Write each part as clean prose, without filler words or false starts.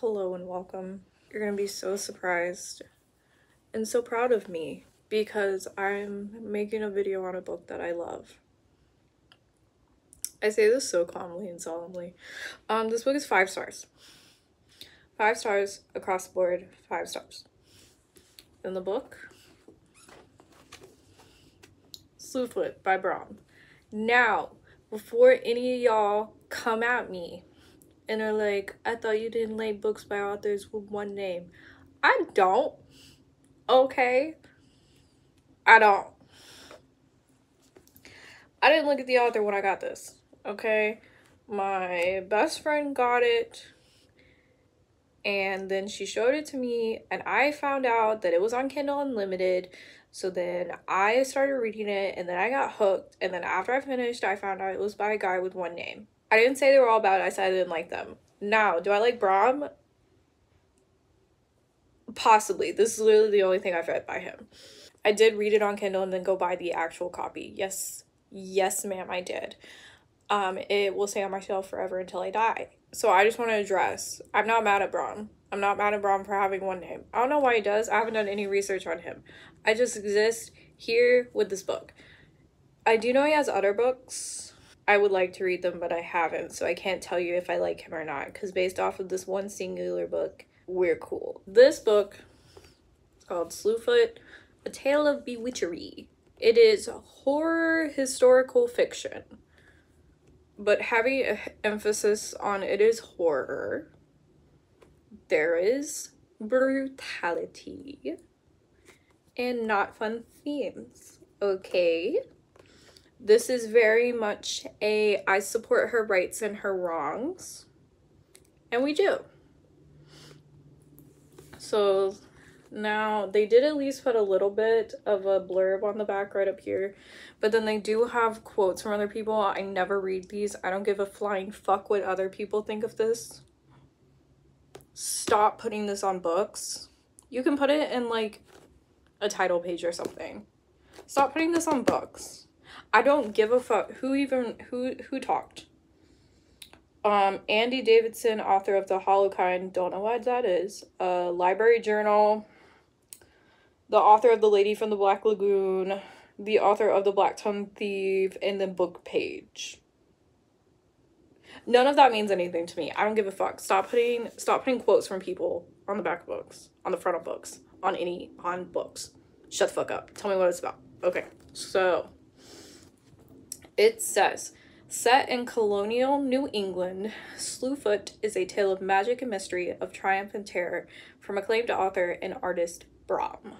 Hello and welcome. You're gonna be so surprised and so proud of me because I'm making a video on a book that I love. I say this so calmly and solemnly. This book is 5 stars. 5 stars across the board, 5 stars. In the book, Slewfoot by Brom. Now, before any of y'all come at me and are like, I thought you didn't like books by authors with one name. I don't. Okay? I don't. I didn't look at the author when I got this. Okay? My best friend got it. And then she showed it to me. And I found out that it was on Kindle Unlimited. So then I started reading it. And then I got hooked. And then after I finished, I found out it was by a guy with one name. I didn't say they were all bad. I said I didn't like them. Now, do I like Brom? Possibly. This is literally the only thing I've read by him. I did read it on Kindle and then go buy the actual copy. Yes, ma'am, I did. It will stay on my shelf forever until I die. So I just want to address, I'm not mad at Brom. I'm not mad at Brom for having one name. I don't know why he does. I haven't done any research on him. I just exist here with this book. I do know he has other books. I would like to read them, but I haven't, so I can't tell you if I like him or not, because based off of this one singular book, we're cool. This book is called Slewfoot, A Tale of Bewitchery. It is horror historical fiction, but heavy emphasis on it is horror. There is brutality and not fun themes, okay? This is very much a I support her rights and her wrongs, and we do. So now they did at least put a little bit of a blurb on the back right up here, but then they do have quotes from other people. I never read these. I don't give a flying fuck what other people think of this. Stop putting this on books. You can put it in like a title page or something. Stop putting this on books. I don't give a fuck who talked. Andy Davidson, author of The Holokind, don't know what that is. Library Journal, the author of The Lady from the Black Lagoon, the author of The Black Tongue Thief, and the book page. None of that means anything to me. I don't give a fuck. Stop putting quotes from people on the back of books, on the front of books, on books. Shut the fuck up. Tell me what it's about. Okay, so it says, set in colonial New England, Slewfoot is a tale of magic and mystery, of triumph and terror, from acclaimed author and artist Brom.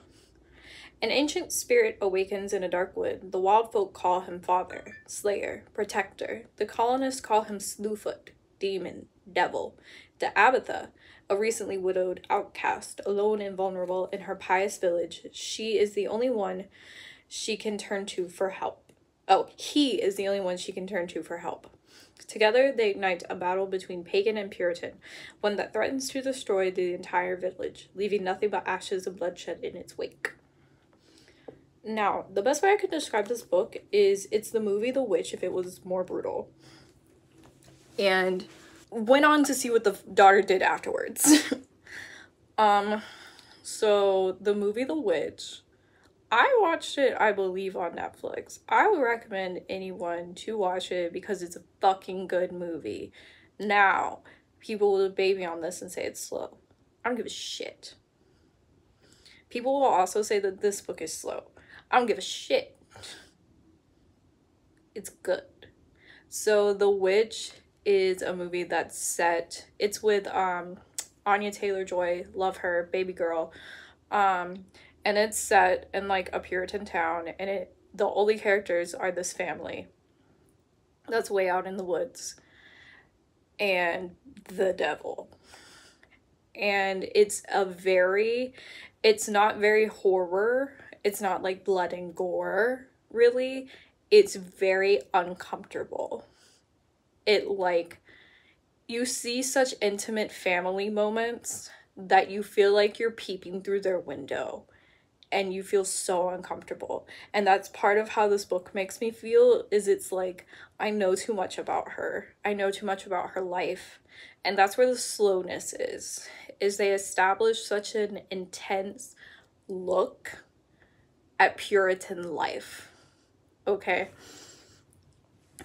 An ancient spirit awakens in a dark wood. The wild folk call him father, slayer, protector. The colonists call him Slewfoot, demon, devil. To Abatha, a recently widowed outcast, alone and vulnerable in her pious village, she is the only one she can turn to for help. Oh, he is the only one she can turn to for help. Together, they ignite a battle between pagan and Puritan, one that threatens to destroy the entire village, leaving nothing but ashes and bloodshed in its wake. Now, the best way I could describe this book is it's the movie The Witch if it was more brutal. And went on to see what the daughter did afterwards. So the movie The Witch, I watched it, I believe, on Netflix. I would recommend anyone to watch it because it's a fucking good movie. Now, people will debate me on this and say it's slow. I don't give a shit. People will also say that this book is slow. I don't give a shit. It's good. So The Witch is a movie that's set, it's with Anya Taylor-Joy, love her, baby girl. And it's set in like a Puritan town, and the only characters are this family that's way out in the woods and the devil. And it's not very horror. It's not like blood and gore, really. It's very uncomfortable. You see such intimate family moments that you feel like you're peeping through their window. And you feel so uncomfortable. And that's part of how this book makes me feel, is it's like, I know too much about her. I know too much about her life. And that's where the slowness is they establish such an intense look at Puritan life, okay?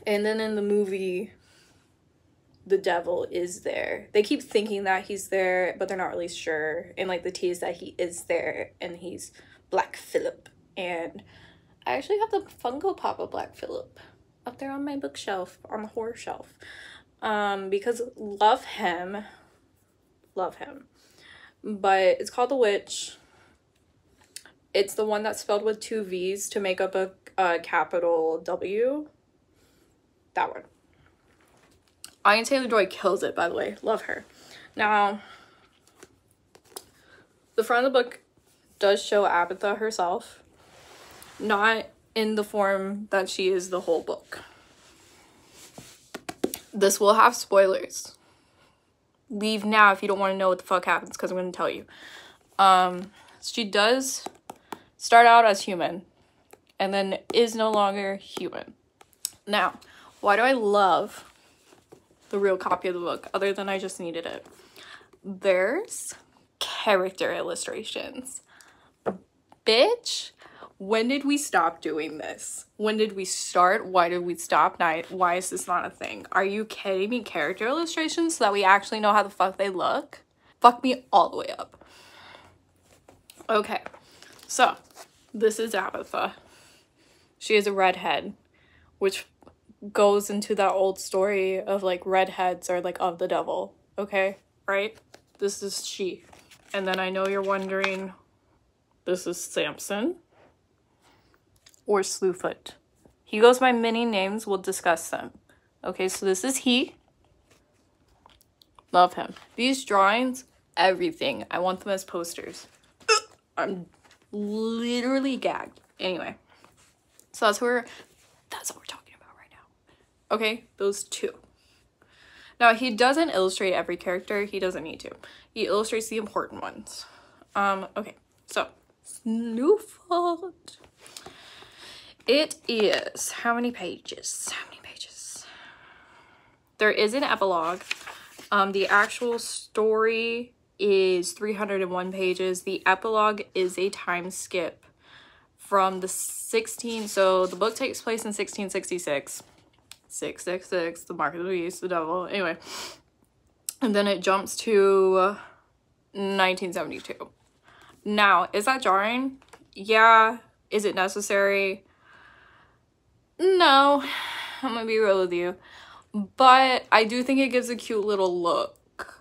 And then in the movie, the devil is there. They keep thinking that he's there, but they're not really sure. And like the tease that he is there, and he's Black Phillip. And I actually have the Funko Pop of Black Phillip up there on my bookshelf, on the horror shelf, because love him, but it's called The Witch. It's the one that's spelled with 2 V's to make up a capital W. That one. Anya Taylor-Joy kills it, by the way. Love her. Now, the front of the book does show Agatha herself, not in the form that she is the whole book. This will have spoilers. Leave now if you don't want to know what the fuck happens, because I'm going to tell you. She does start out as human and then is no longer human. Now, why do I love the real copy of the book other than I just needed it? There's character illustrations. Bitch, when did we stop doing this? When did we start? Why did we stop? Why is this not a thing? Are you kidding me? Character illustrations so that we actually know how the fuck they look? Fuck me all the way up. Okay, so this is Agatha. She is a redhead, which goes into that old story of like redheads are like of the devil, okay? Right? This is she. And then I know you're wondering, this is Samson or Slewfoot. He goes by many names, we'll discuss them. Okay, so this is he. Love him. These drawings, everything. I want them as posters. I'm literally gagged. Anyway, so that's what we're talking about right now. Okay, those 2. Now, he doesn't illustrate every character. He doesn't need to. He illustrates the important ones. Okay, so Slewfoot. It is how many pages? How many pages? There is an epilogue. The actual story is 301 pages. The epilogue is a time skip from the so the book takes place in 1666. 666, the mark of the beast, the devil. Anyway, and then it jumps to 1972. Now, is that jarring? Yeah. Is it necessary? No. I'm gonna be real with you. But I do think it gives a cute little look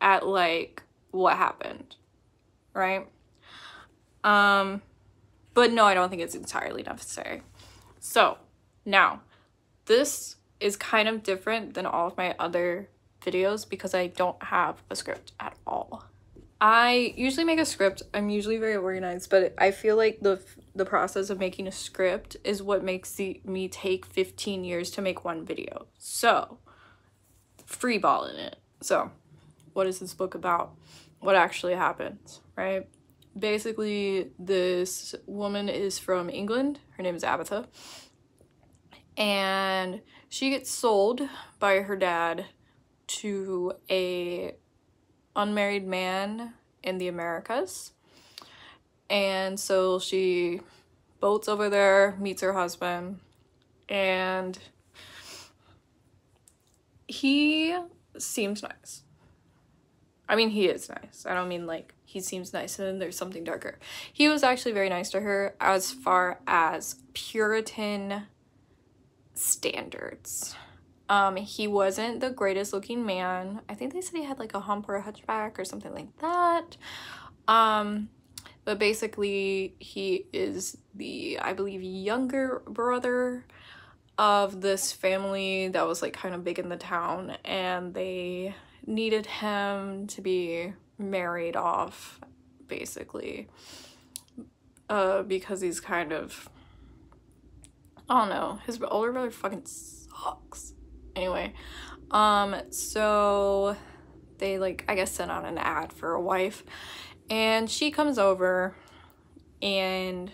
at like what happened, right? But no, I don't think it's entirely necessary. So now this is kind of different than all of my other videos because I don't have a script at all. I usually make a script. I'm usually very organized, but I feel like the process of making a script is what makes me take 15 years to make one video. So free ball in it. So what is this book about? What actually happens, right? Basically, this woman is from England. Her name is Agatha. And she gets sold by her dad to a unmarried man in the Americas. And so she boats over there, meets her husband, and he seems nice. I mean, he is nice. I don't mean like he seems nice and then there's something darker. He was actually very nice to her as far as Puritan standards. He wasn't the greatest looking man. I think they said he had like a hump or a hunchback or something like that. But basically he is the, I believe, younger brother of this family that was like kind of big in the town, and they needed him to be married off basically because he's kind of, I don't know, his older brother fucking sucks. Anyway, so they like, I guess, sent out an ad for a wife, and she comes over and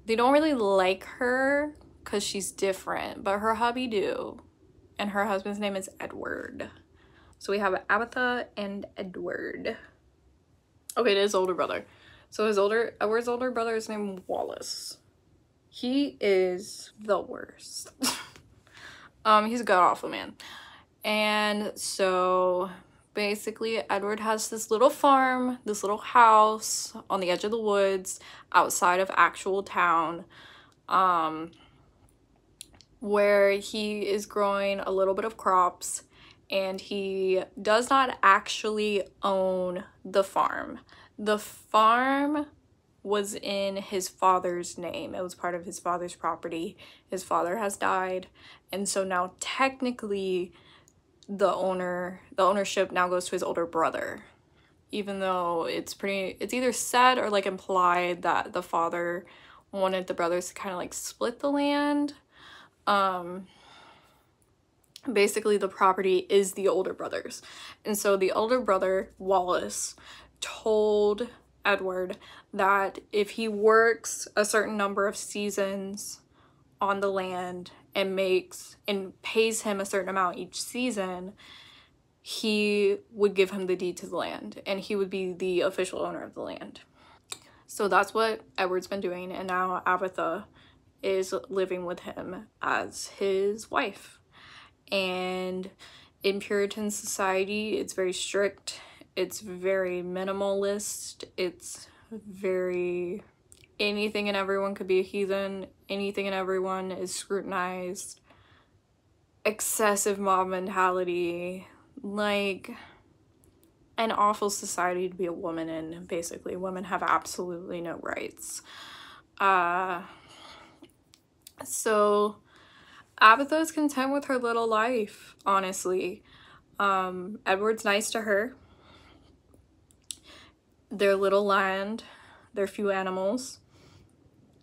they don't really like her because she's different, but her hubby do, and her husband's name is Edward. So we have Abatha and Edward. Okay, it is older brother. So Edward's older brother is named Wallace. He is the worst. He's a god-awful man. And so basically Edward has this little farm, this little house on the edge of the woods outside of actual town, where he is growing a little bit of crops, and he does not actually own the farm. The farm was in his father's name. It was part of his father's property. His father has died, and so now technically the ownership now goes to his older brother, even though it's either said or like implied that the father wanted the brothers to kind of like split the land. Basically the property is the older brothers, and so the older brother Wallace told Edward that if he works a certain number of seasons on the land and pays him a certain amount each season, he would give him the deed to the land, and he would be the official owner of the land. So that's what Edward's been doing, and now Abatha is living with him as his wife. And in Puritan society, it's very strict, it's very minimalist, it's very anything and everyone could be a heathen, anything and everyone is scrutinized, excessive mob mentality, like an awful society to be a woman in. Basically, women have absolutely no rights. So Abatha is content with her little life, honestly. Edward's nice to her. Their little land, their few animals,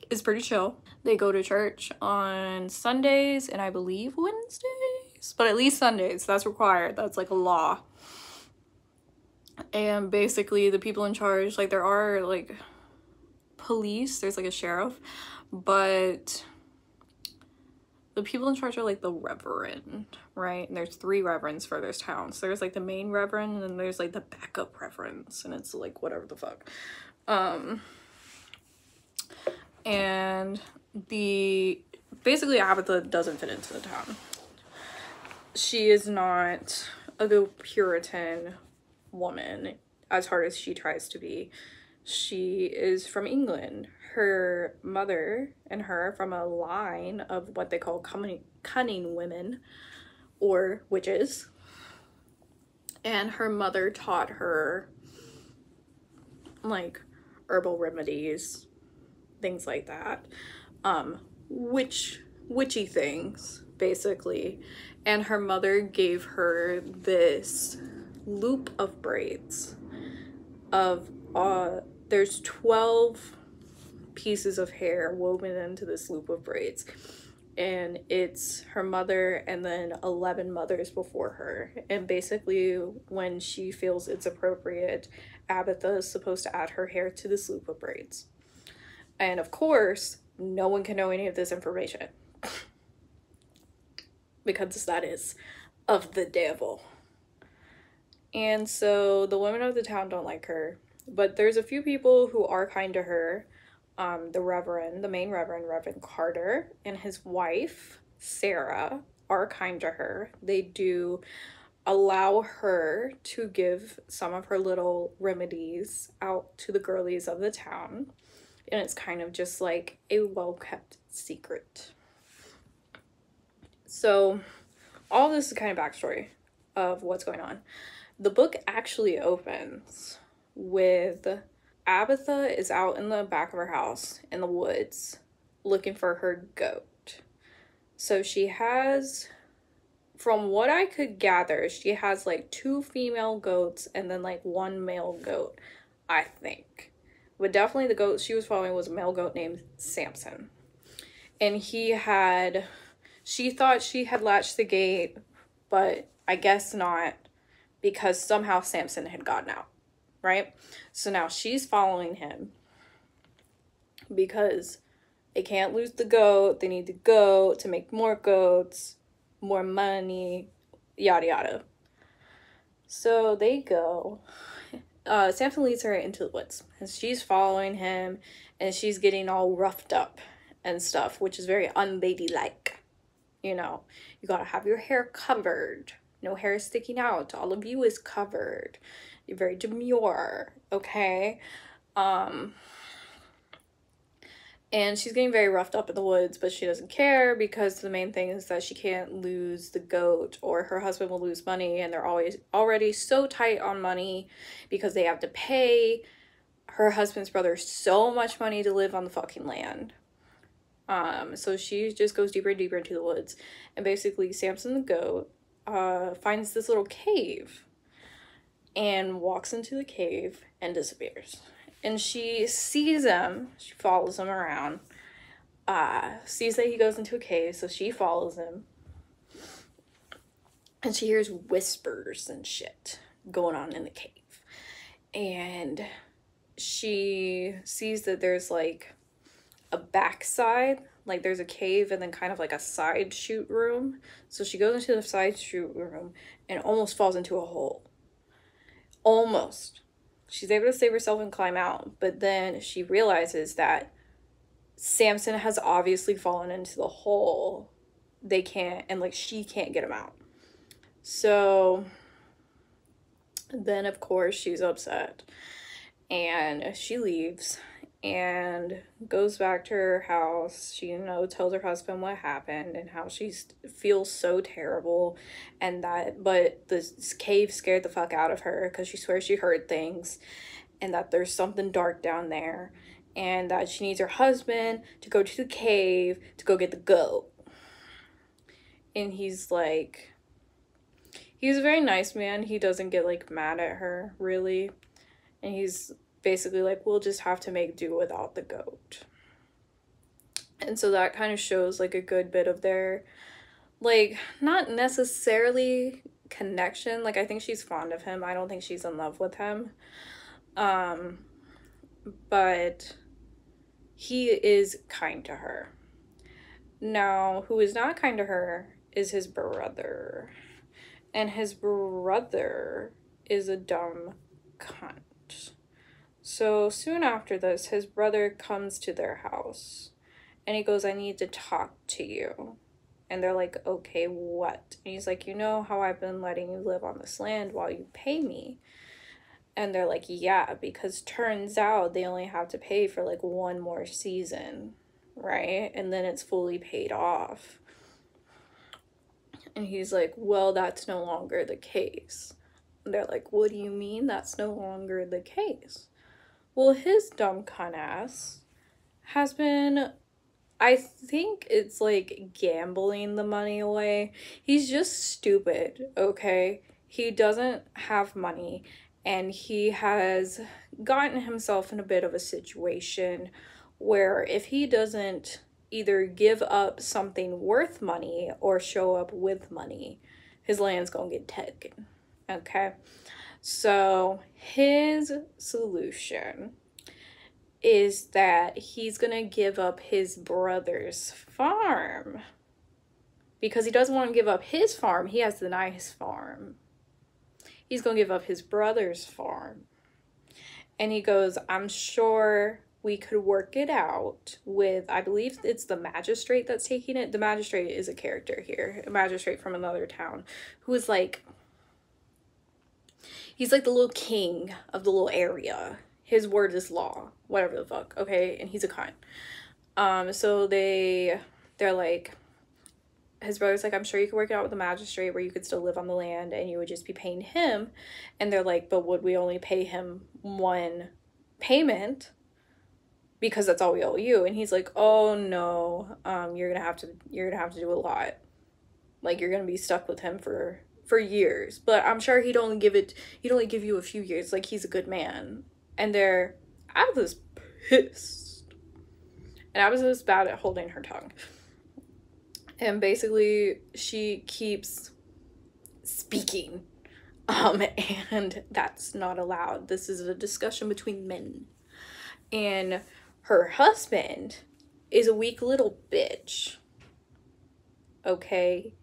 is pretty chill. They go to church on Sundays and I believe Wednesdays, but at least Sundays. That's required. That's like a law. And basically the people in charge, like there are like police, there's like a sheriff, but the people in charge are like the reverend, right? And there's 3 reverends for this town. So there's like the main reverend, and then there's like the backup reverends, and it's like whatever the fuck. And basically Abatha doesn't fit into the town. She is not a good Puritan woman, as hard as she tries to be. She is from England. Her mother and her are from a line of what they call cunning women or witches, and her mother taught her like herbal remedies, things like that, witchy things basically. And her mother gave her this loop of braids of there's 12 pieces of hair woven into this loop of braids, and it's her mother and then 11 mothers before her. And basically when she feels it's appropriate, Abatha is supposed to add her hair to this loop of braids. And of course no one can know any of this information because that is of the devil. And so the women of the town don't like her, but there's a few people who are kind to her. The main reverend, Reverend Carter, and his wife, Sarah, are kind to her. They do allow her to give some of her little remedies out to the girlies of the town. And it's kind of just like a well-kept secret. So all this is kind of backstory of what's going on. The book actually opens with Abatha is out in the back of her house in the woods looking for her goat. So she has, from what I could gather, she has like 2 female goats and then like 1 male goat, I think. But definitely the goat she was following was a male goat named Samson. And she thought she had latched the gate, but I guess not, because somehow Samson had gotten out. Right? So now she's following him because they can't lose the goat. They need the goat to make more goats, more money, yada yada. So they go. Samson leads her into the woods, and she's following him, and she's getting all roughed up and stuff, which is very unladylike. You know, you gotta have your hair covered. No hair is sticking out. All of you is covered. You're very demure, okay? And she's getting very roughed up in the woods, but she doesn't care because the main thing is that she can't lose the goat or her husband will lose money, and they're always already so tight on money because they have to pay her husband's brother so much money to live on the fucking land. So she just goes deeper and deeper into the woods, and basically Samson the goat finds this little cave and walks into the cave and disappears. And she sees him, she follows him around, sees that he goes into a cave, so she follows him. And she hears whispers and shit going on in the cave. And she sees that there's like a backside, like there's a cave and then kind of like a side chute room. So she goes into the side chute room and almost falls into a hole. Almost. She's able to save herself and climb out, but then she realizes that Samson has obviously fallen into the hole. They can't, and like she can't get him out. So then of course she's upset and she leaves and goes back to her house. She, tells her husband what happened and how she feels so terrible, and that, but this cave scared the fuck out of her because she swears she heard things, and that there's something dark down there, and that she needs her husband to go to the cave to go get the goat. And he's a very nice man. He doesn't get like mad at her really, and he's basically like, we'll just have to make do without the goat. And so that kind of shows like a good bit of their, like, not necessarily connection. Like, I think she's fond of him. I don't think she's in love with him. But he is kind to her. Now, who is not kind to her is his brother. And his brother is a dumb cunt. So soon after this, his brother comes to their house and he goes, I need to talk to you. And they're like, okay, what? And he's like, you know how I've been letting you live on this land while you pay me? And they're like, yeah, because turns out they only have to pay for like one more season, right? And then it's fully paid off. And he's like, well, that's no longer the case. And they're like, what do you mean that's no longer the case? Well, his dumb cunt ass has been, I think it's like gambling the money away. He's just stupid, okay? He doesn't have money, and he has gotten himself in a bit of a situation where if he doesn't either give up something worth money or show up with money, his land's gonna get taken, okay? So his solution is that he's gonna give up his brother's farm because he doesn't want to give up his farm. He has the nice farm. He's gonna give up his brother's farm. And he goes, I'm sure we could work it out with, I believe it's the magistrate that's taking it. The magistrate is a character here, a magistrate from another town who is like, he's like the little king of the little area. His word is law, whatever the fuck, okay? And he's a cunt. So they're like, his brother's like, I'm sure you could work it out with the magistrate where you could still live on the land and you would just be paying him. And they're like, but would we only pay him one payment? Because that's all we owe you. And he's like, oh no, you're gonna have to do a lot. Like, you're gonna be stuck with him for years. But I'm sure he'd only give you a few years. Like, he's a good man. And I was pissed. And I was just bad at holding her tongue. And basically, she keeps speaking. And that's not allowed. This is a discussion between men. And her husband is a weak little bitch. Okay?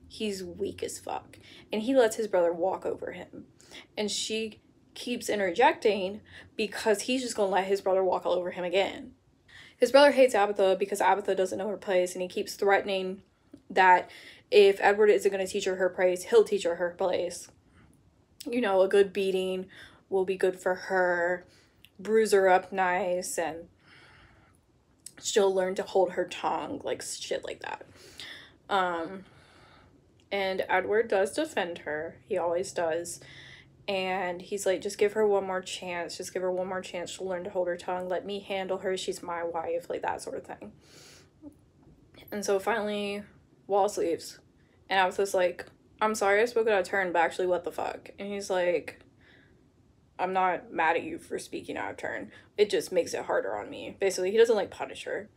He's weak as fuck. And he lets his brother walk over him. And she keeps interjecting because he's just gonna let his brother walk all over him again. His brother hates Abatha because Abatha doesn't know her place, and he keeps threatening that if Edward isn't going to teach her her place, he'll teach her her place. You know, a good beating will be good for her, bruise her up nice, and she'll learn to hold her tongue, like shit like that. And Edward does defend her. He always does. And he's like, just give her one more chance. Just give her one more chance. She'll learn to hold her tongue. Let me handle her. She's my wife. Like, that sort of thing. And so finally, Wallace leaves. And I was just like, I'm sorry I spoke out of turn, but actually, what the fuck? And he's like, I'm not mad at you for speaking out of turn. It just makes it harder on me. Basically, he doesn't, like, punish her.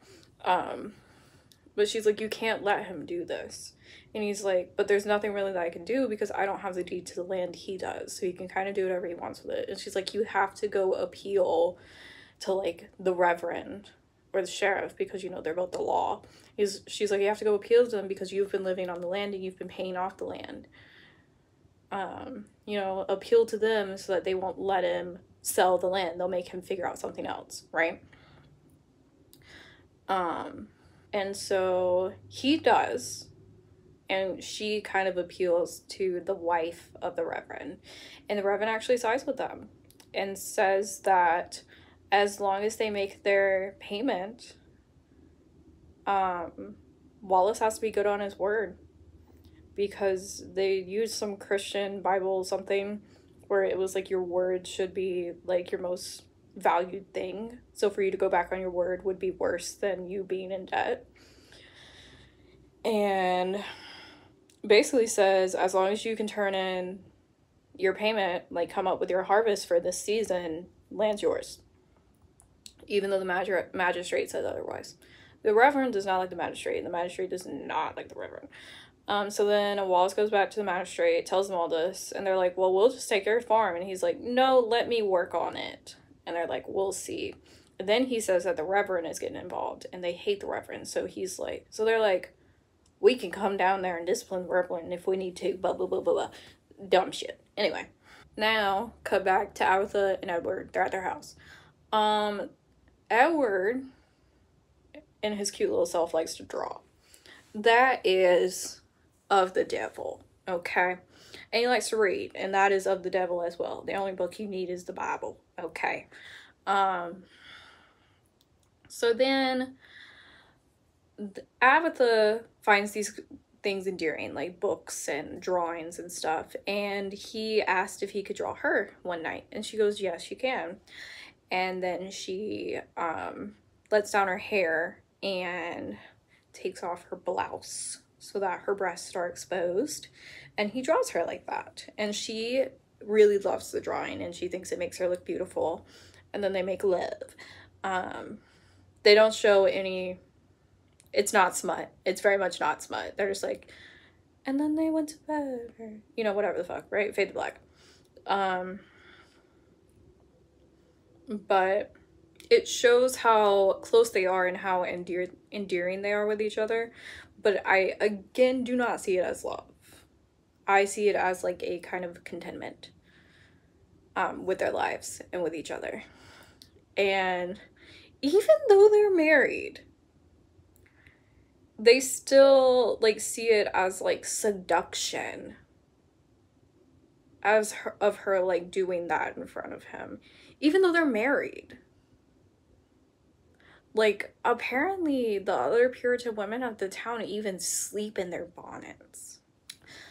But she's like, you can't let him do this. And he's like, but there's nothing really that I can do because I don't have the deed to the land, he does. So he can kind of do whatever he wants with it. And she's like, you have to go appeal to, like, the reverend or the sheriff because, you know, they're both the law. She's like, you have to go appeal to them because you've been living on the land and you've been paying off the land. You know, appeal to them so that they won't let him sell the land. They'll make him figure out something else, right? And so he does. And she kind of appeals to the wife of the Reverend. And the Reverend actually sides with them and says that as long as they make their payment, Wallace has to be good on his word. Because they used some Christian Bible something where it was like your word should be like your most valued thing. So for you to go back on your word would be worse than you being in debt. And basically says as long as you can turn in your payment, like come up with your harvest for this season, land's yours. Even though the magistrate says otherwise. The Reverend does not like the magistrate, and the magistrate does not like the Reverend. So then Wallace goes back to the magistrate, tells them all this, and they're like, well, we'll just take your farm. And he's like, no, let me work on it. And they're like, we'll see. And then he says that the Reverend is getting involved, and they hate the Reverend. So he's like, so they're like, we can come down there and discipline the Reverend if we need to, blah, blah, blah, blah, blah. Dumb shit. Anyway, now, cut back to Agatha and Edward. They're at their house. Edward, in his cute little self, likes to draw. That is of the devil, okay? And he likes to read, and that is of the devil as well. The only book you need is the Bible, okay? So then Agatha finds these things endearing, like books and drawings and stuff, and he asked if he could draw her one night, and she goes, yes, you can. And then she lets down her hair and takes off her blouse so that her breasts are exposed, and he draws her like that. And she really loves the drawing, and she thinks it makes her look beautiful. And then they make love. They don't show any, it's not smut. It's very much not smut. They're just like, and then they went to bed, or, you know, whatever the fuck, right? Fade to black. But it shows how close they are and how endearing they are with each other. But I, again, do not see it as love. I see it as, like, a kind of contentment with their lives and with each other. And even though they're married, they still, like, see it as, like, seduction. Of her, like, doing that in front of him. Even though they're married. Like, apparently the other Puritan women of the town even sleep in their bonnets.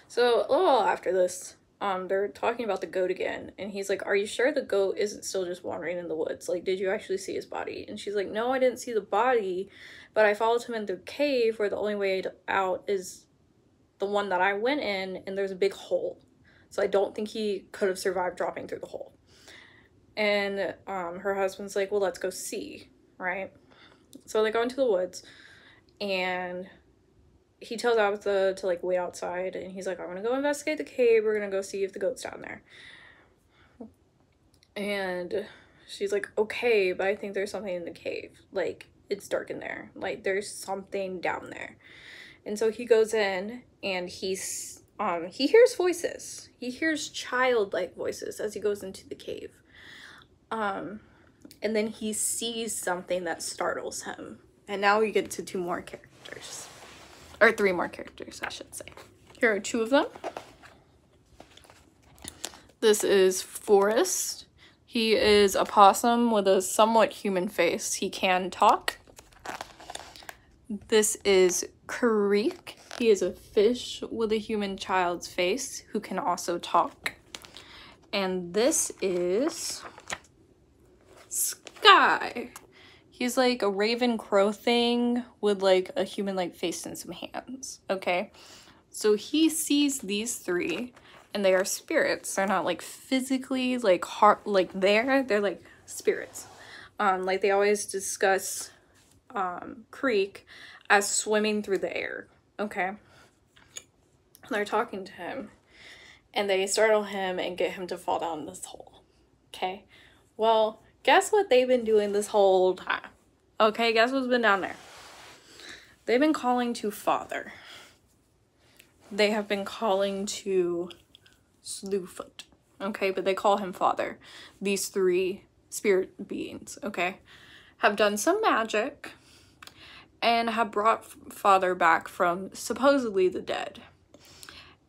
So, a little after this, they're talking about the goat again. And he's like, are you sure the goat isn't still just wandering in the woods? Like, did you actually see his body? And she's like, no, I didn't see the body. But I followed him in the cave where the only way out is the one that I went in. And there's a big hole. So I don't think he could have survived dropping through the hole. And her husband's like, well, let's go see, right? So they go into the woods, and he tells Agatha to, like, wait outside, and he's like, I'm gonna go investigate the cave, we're gonna go see if the goat's down there. And she's like, okay, but I think there's something in the cave. Like, it's dark in there. Like, there's something down there. And so he goes in and he hears voices. He hears childlike voices as he goes into the cave. And then he sees something that startles him. And now we get to 2 more characters. Or 3 more characters, I should say. Here are 2 of them. This is Forrest. He is a possum with a somewhat human face. He can talk. This is Creek. He is a fish with a human child's face who can also talk. And this is Sky. He's like a raven crow thing with like a human-like face and some hands, okay? So he sees these 3, and they are spirits. They're not like physically like heart like they're like spirits. Like they always discuss Creek as swimming through the air, okay? They're talking to him, and they startle him and get him to fall down this hole, okay? Well, guess what they've been doing this whole time? Okay, guess what's been down there? They've been calling to Father. They have been calling to Slewfoot, okay? But they call him Father. These 3 spirit beings, okay? Have done some magic and have brought Father back from supposedly the dead.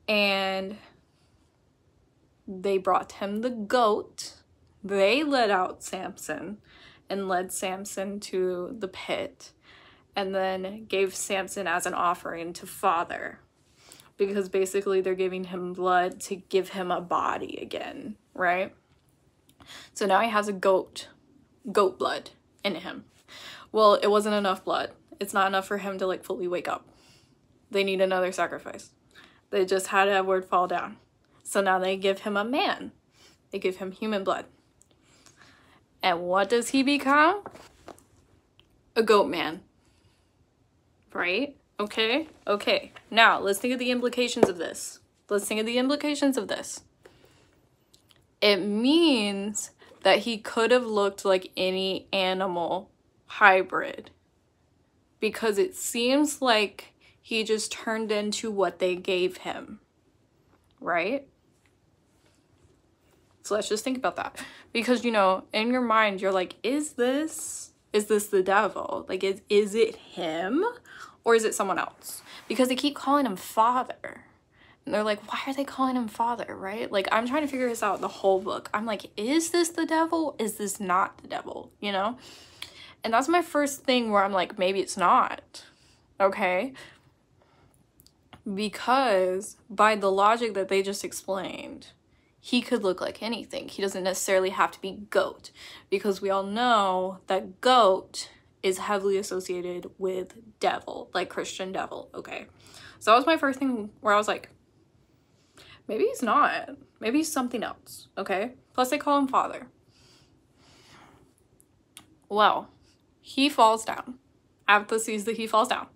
And they brought him the goat. They let out Samson and led Samson to the pit, and then gave Samson as an offering to Father, because basically they're giving him blood to give him a body again, right? So now he has a goat blood in him. Well, it wasn't enough blood. It's not enough for him to like fully wake up. They need another sacrifice. They just had Edward fall down. So now they give him a man. They give him human blood. And what does he become? A goat man. Right? Okay? Okay. Now, let's think of the implications of this. Let's think of the implications of this. It means that he could have looked like any animal hybrid, because it seems like he just turned into what they gave him. Right? So let's just think about that. Because, you know, in your mind, you're like, is this the devil? Like, is it him? Or is it someone else? Because they keep calling him Father. And they're like, why are they calling him Father, right? Like, I'm trying to figure this out the whole book. I'm like, is this the devil? Is this not the devil? You know? And that's my first thing where I'm like, maybe it's not. Okay? Because by the logic that they just explained, he could look like anything. He doesn't necessarily have to be goat, because we all know that goat is heavily associated with devil, like Christian devil, okay? So that was my first thing where I was like, maybe he's not. Maybe he's something else, okay? Plus they call him Father. Well, he falls down. Agatha sees that he falls down.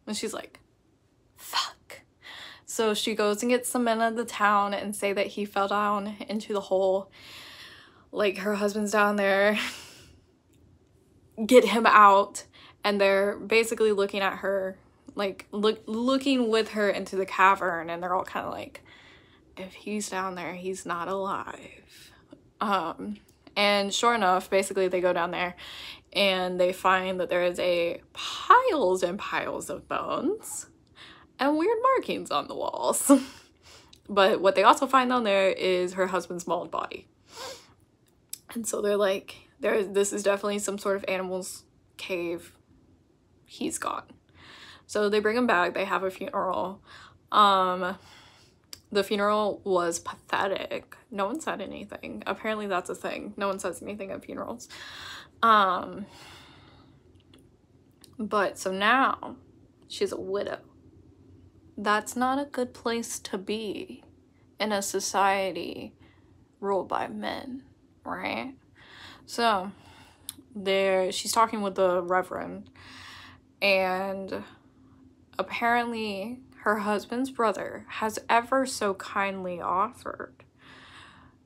And she's like, fuck. So she goes and gets some men of the town and say that he fell down into the hole. Like, her husband's down there. Get him out. And they're basically looking at her, like, looking with her into the cavern. And they're all kind of like, if he's down there, he's not alive. And sure enough, basically they go down there and they find that there is piles and piles of bones and weird markings on the walls. But what they also find down there is her husband's mauled body. And so they're like, this is definitely some sort of animal's cave. He's gone. So they bring him back. They have a funeral. The funeral was pathetic. No one said anything. Apparently that's a thing. No one says anything at funerals. But so now she's a widow. That's not a good place to be in a society ruled by men, right? So she's talking with the reverend, and apparently her husband's brother has ever so kindly offered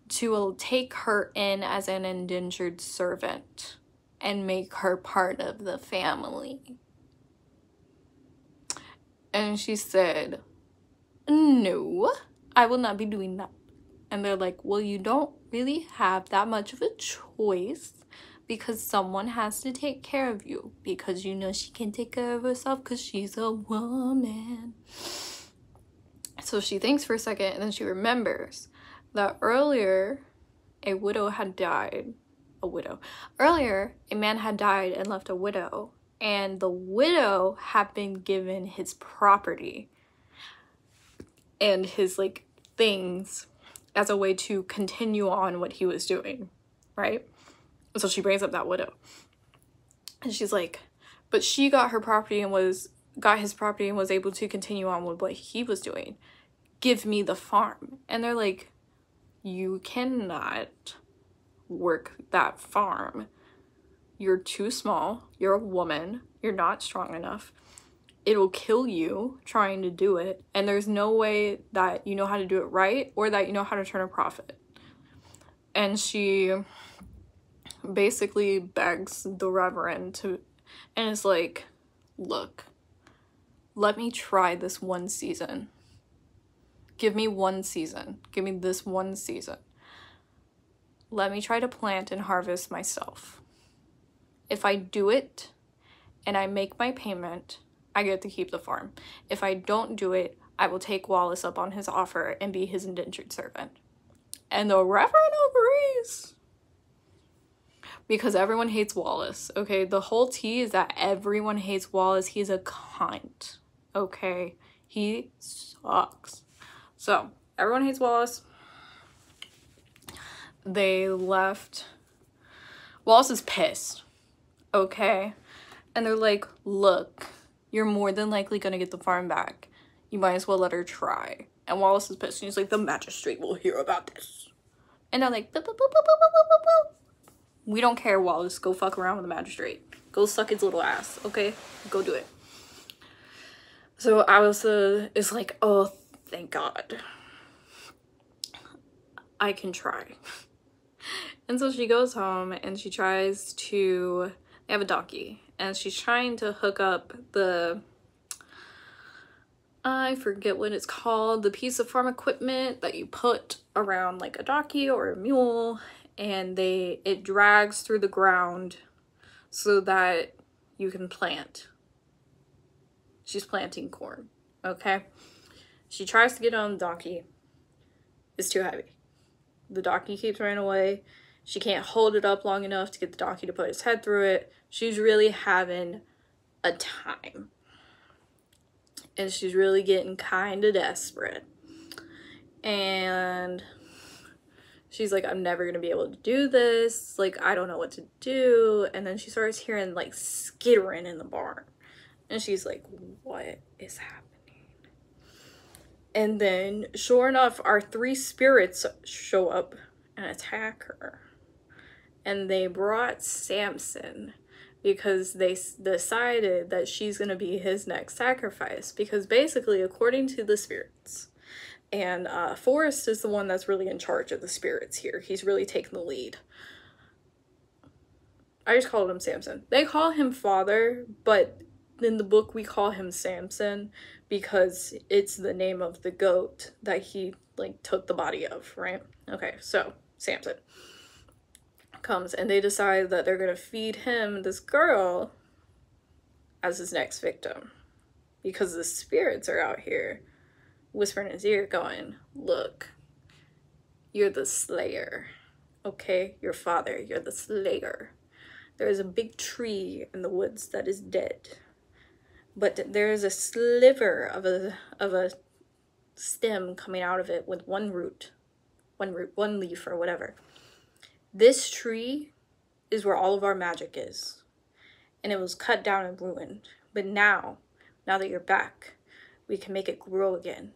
to take her in as an indentured servant and make her part of the family. And she said, no, I will not be doing that. And they're like, well, you don't really have that much of a choice because someone has to take care of you, because you know she can take care of herself because she's a woman. So she thinks for a second, and then she remembers that earlier a widow had died. Earlier, a man had died and left a widow, and the widow had been given his property and his like things as a way to continue on what he was doing, right? So she brings up that widow, and she's like, but she got her property and got his property and was able to continue on with what he was doing. Give me the farm. And they're like, you cannot work that farm. You're too small. You're a woman. You're not strong enough. It'll kill you trying to do it. And there's no way that you know how to do it right or that you know how to turn a profit. And she basically begs the reverend to, and is like, look, let me try this one season. Give me one season. Give me this one season. Let me try to plant and harvest myself. If I do it and I make my payment, I get to keep the farm. If I don't do it, I will take Wallace up on his offer and be his indentured servant. And the reverend agrees. Because everyone hates Wallace, okay? The whole tea is that everyone hates Wallace. He's a cunt, okay? He sucks. So, everyone hates Wallace. They left. Wallace is pissed, okay? And they're like, look, you're more than likely gonna get the farm back. You might as well let her try. And Wallace is pissed. And he's like, the magistrate will hear about this. And they're like, boop, boop, boop, boop, boop, boop, boop. We don't care, Wallace. Go fuck around with the magistrate. Go suck his little ass, okay? Go do it. So Alice is like, oh, thank God. I can try. And so she goes home and she tries to, they have a donkey, and she's trying to hook up the, I forget what it's called, the piece of farm equipment that you put around like a donkey or a mule, and it drags through the ground so that you can plant. She's planting corn, okay? She tries to get on the donkey. It's too heavy. The donkey keeps running away. She can't hold it up long enough to get the donkey to put its head through it. She's really having a time. And she's really getting kind of desperate. And she's like, I'm never going to be able to do this. Like, I don't know what to do. And then she starts hearing, like, skittering in the barn. And she's like, what is happening? And then, sure enough, our 3 spirits show up and attack her. And they brought Samson because they decided that she's going to be his next sacrifice. Because basically, according to the spirits, and Forrest is the one that's really in charge of the spirits here. He's really taking the lead. I just called him Samson. They call him Father, but in the book we call him Samson because it's the name of the goat that he like took the body of, right? Okay, so Samson comes and they decide that they're gonna feed him this girl as his next victim because the spirits are out here whispering in his ear going, look, you're the slayer, okay? Your father, you're the slayer. There is a big tree in the woods that is dead, but there is a sliver of a stem coming out of it with one leaf or whatever. This tree is where all of our magic is, and it was cut down and ruined. But now that you're back, we can make it grow again.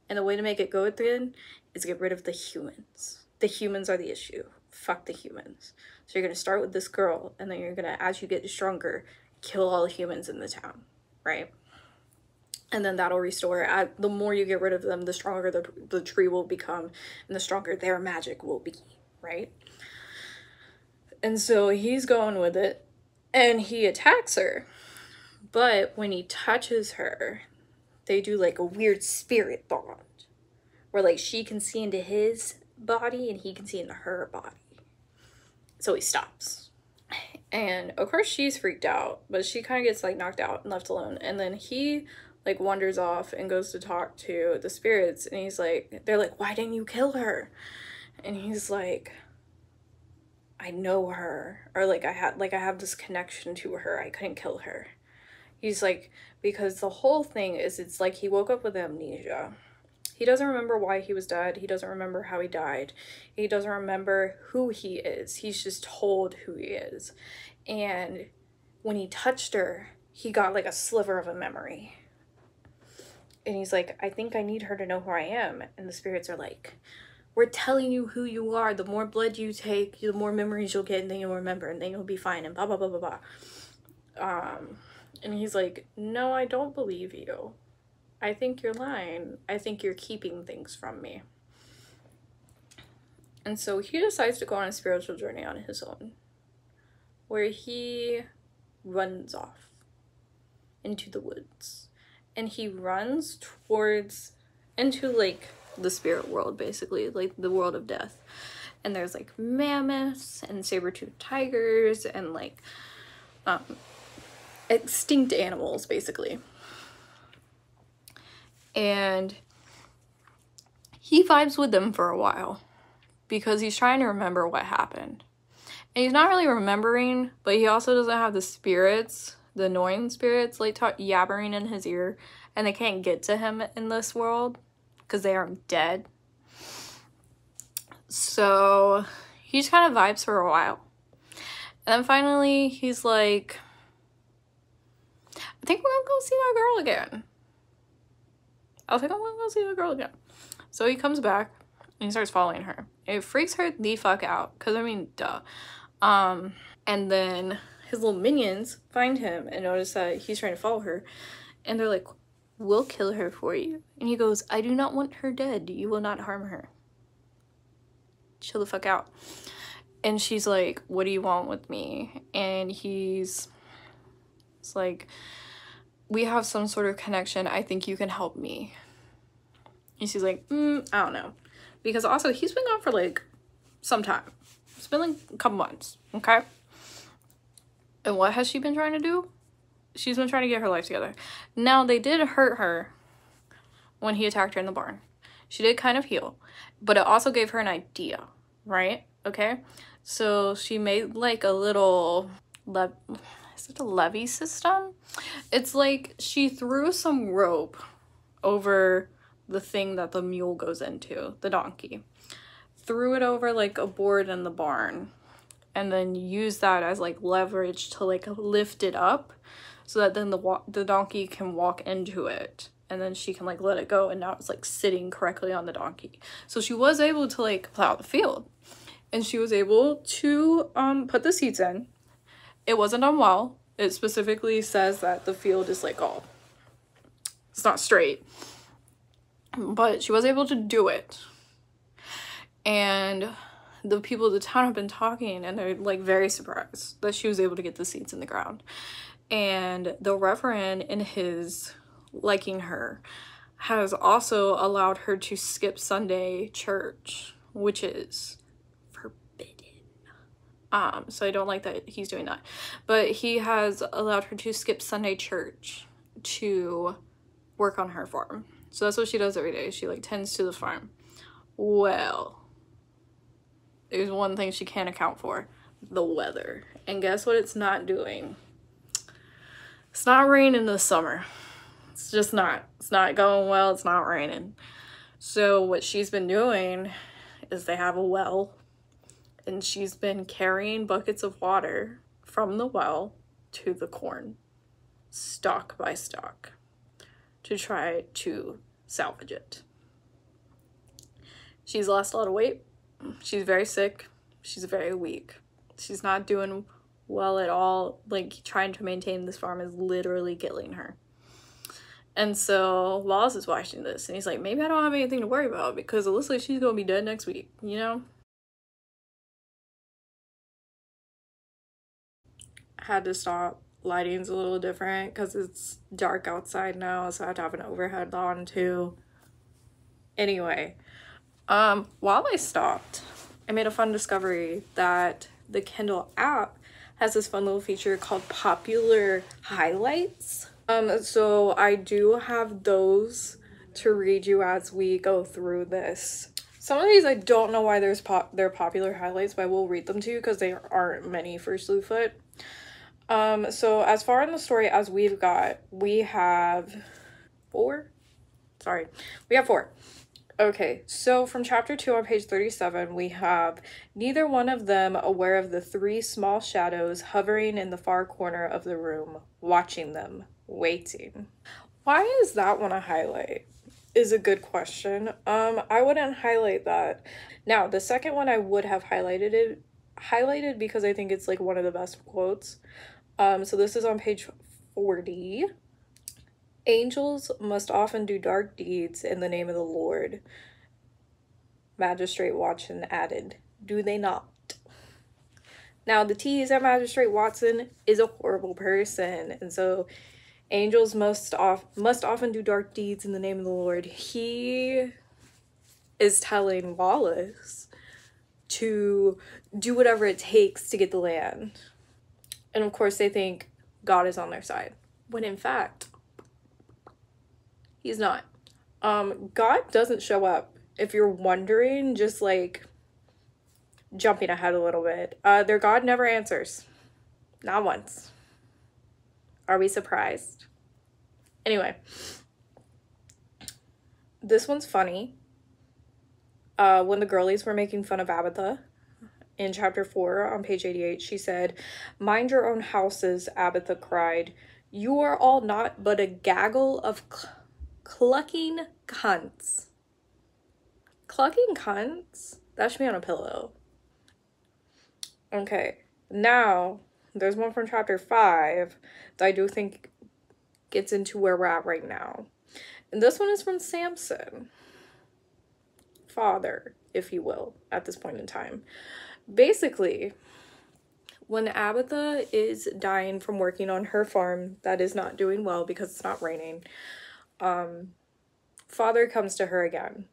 And the way to make it grow again is get rid of the humans. The humans are the issue. Fuck the humans. So you're gonna start with this girl, and then you're gonna, as you get stronger, kill all the humans in the town, right? And then that'll restore. The more you get rid of them, the stronger the tree will become, and the stronger their magic will be, right? And so he's going with it, and he attacks her. But when he touches her, they do like a weird spirit bond where like she can see into his body and he can see into her body. So he stops. And of course she's freaked out, but she kind of gets like knocked out and left alone. And then he like wanders off and goes to talk to the spirits, and he's like, they're like, why didn't you kill her? And he's like, I know her, or like I have this connection to her, I couldn't kill her. He's like, because the whole thing is, it's like he woke up with amnesia. He doesn't remember why he was dead. He doesn't remember how he died. He doesn't remember who he is. He's just told who he is. And when he touched her, he got like a sliver of a memory. And he's like, I think I need her to know who I am. And the spirits are like, we're telling you who you are. The more blood you take, the more memories you'll get, and then you'll remember, and then you'll be fine, and blah, blah, blah, blah, blah. And he's like, no, I don't believe you. I think you're lying. I think you're keeping things from me. And so he decides to go on a spiritual journey on his own, where he runs off into the woods. And he runs into like the spirit world, basically, like the world of death. And there's like mammoths and saber-toothed tigers and like extinct animals, basically. And he vibes with them for a while because he's trying to remember what happened. And he's not really remembering, but he also doesn't have the spirits, the annoying spirits, like yabbering in his ear, and they can't get to him in this world because they aren't dead. So he just kind of vibes for a while. And then finally he's like, I think we're gonna go see that girl again. I think I'm gonna go see that girl again. So he comes back and he starts following her. It freaks her the fuck out, because I mean, duh. And then his little minions find him and notice that he's trying to follow her, and they're like, we'll kill her for you. And he goes, I do not want her dead. You will not harm her. Chill the fuck out. And she's like, what do you want with me? And it's like, we have some sort of connection. I think you can help me. And she's like, I don't know. Because also, he's been gone for like some time. It's been like a couple months, okay? And what has she been trying to do? She's been trying to get her life together. Now, they did hurt her when he attacked her in the barn. She did kind of heal, but it also gave her an idea, right? Okay? So she made like a little, is it a levee system? It's like she threw some rope over the thing that the mule goes into, the donkey. Threw it over like a board in the barn, and then used that as like leverage to like lift it up, so that then the donkey can walk into it, and then she can like let it go, and now it's like sitting correctly on the donkey. So she was able to like plow the field, and she was able to put the seeds in. It wasn't done well. It specifically says that the field is like all, it's not straight, but she was able to do it. And the people of the town have been talking, and they're like very surprised that she was able to get the seeds in the ground. And the Reverend, in his liking her, has also allowed her to skip Sunday church, which is forbidden. So I don't like that he's doing that. But he has allowed her to skip Sunday church to work on her farm. So that's what she does every day. She like tends to the farm. Well, there's one thing she can't account for: the weather. And guess what it's not doing? It's not raining this summer. It's just not. It's not going well. It's not raining. So what she's been doing is, they have a well, and she's been carrying buckets of water from the well to the corn, stalk by stalk, to try to salvage it. She's lost a lot of weight. She's very sick. She's very weak. She's not doing well at all. Like, trying to maintain this farm is literally killing her. And so Wallace is watching this, and he's like, maybe I don't have anything to worry about, because it looks like she's gonna be dead next week, you know? Had to stop lighting's a little different because it's dark outside now, so I have to have an overhead on too. Anyway, while I stopped, I made a fun discovery that the Kindle app has this fun little feature called popular highlights. So I do have those to read you as we go through this. Some of these I don't know why they're popular highlights, but I will read them to you because there aren't many for Slewfoot. So as far in the story as we have four. Okay, so from chapter 2 on page 37, we have neither one of them aware of the three small shadows hovering in the far corner of the room, watching them, waiting. Why is that one a highlight? Is a good question. I wouldn't highlight that. Now, the second one I would have highlighted because I think it's like one of the best quotes. So this is on page 40. Angels must often do dark deeds in the name of the Lord. Magistrate Watson added, do they not? Now, the tease at Magistrate Watson is a horrible person, and so angels must often do dark deeds in the name of the Lord. He is telling Wallace to do whatever it takes to get the land. And of course, they think God is on their side, when in fact, he's not. God doesn't show up. If you're wondering, just like jumping ahead a little bit, their God never answers. Not once. Are we surprised? Anyway, this one's funny. When the girlies were making fun of Abatha in chapter 4 on page 88, she said, mind your own houses, Abatha cried. You are all naught but a gaggle of clucking cunts. Clucking cunts? That should be on a pillow. Okay, now there's one from chapter 5 that I do think gets into where we're at right now. And this one is from Samson. Father, if you will, at this point in time. Basically, when Abatha is dying from working on her farm that is not doing well because it's not raining, Father comes to her again.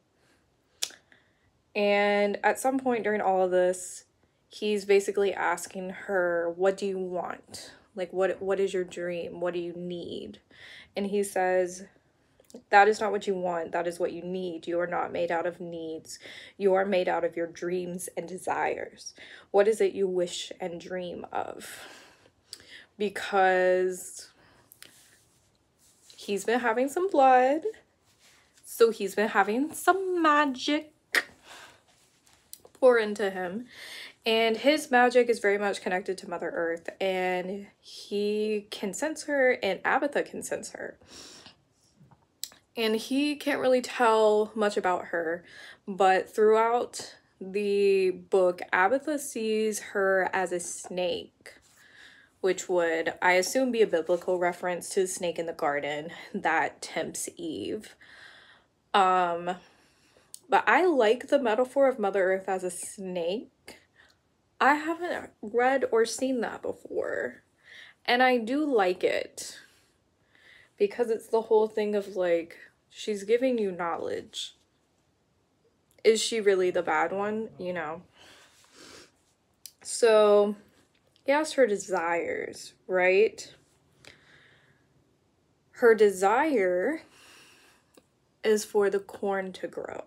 And at some point during all of this, he's basically asking her, what do you want? Like, what is your dream? What do you need? And he says, that is not what you want. That is what you need. You are not made out of needs. You are made out of your dreams and desires. What is it you wish and dream of? Because he's been having some blood. So he's been having some magic pour into him. And his magic is very much connected to Mother Earth. And he can sense her and Abatha can sense her. And he can't really tell much about her. But throughout the book, Abatha sees her as a snake. Which would, I assume, be a biblical reference to the snake in the garden that tempts Eve. But I like the metaphor of Mother Earth as a snake. I haven't read or seen that before. And I do like it. Because it's the whole thing of like, she's giving you knowledge. Is she really the bad one? You know. So, he asked her desires, right? Her desire is for the corn to grow.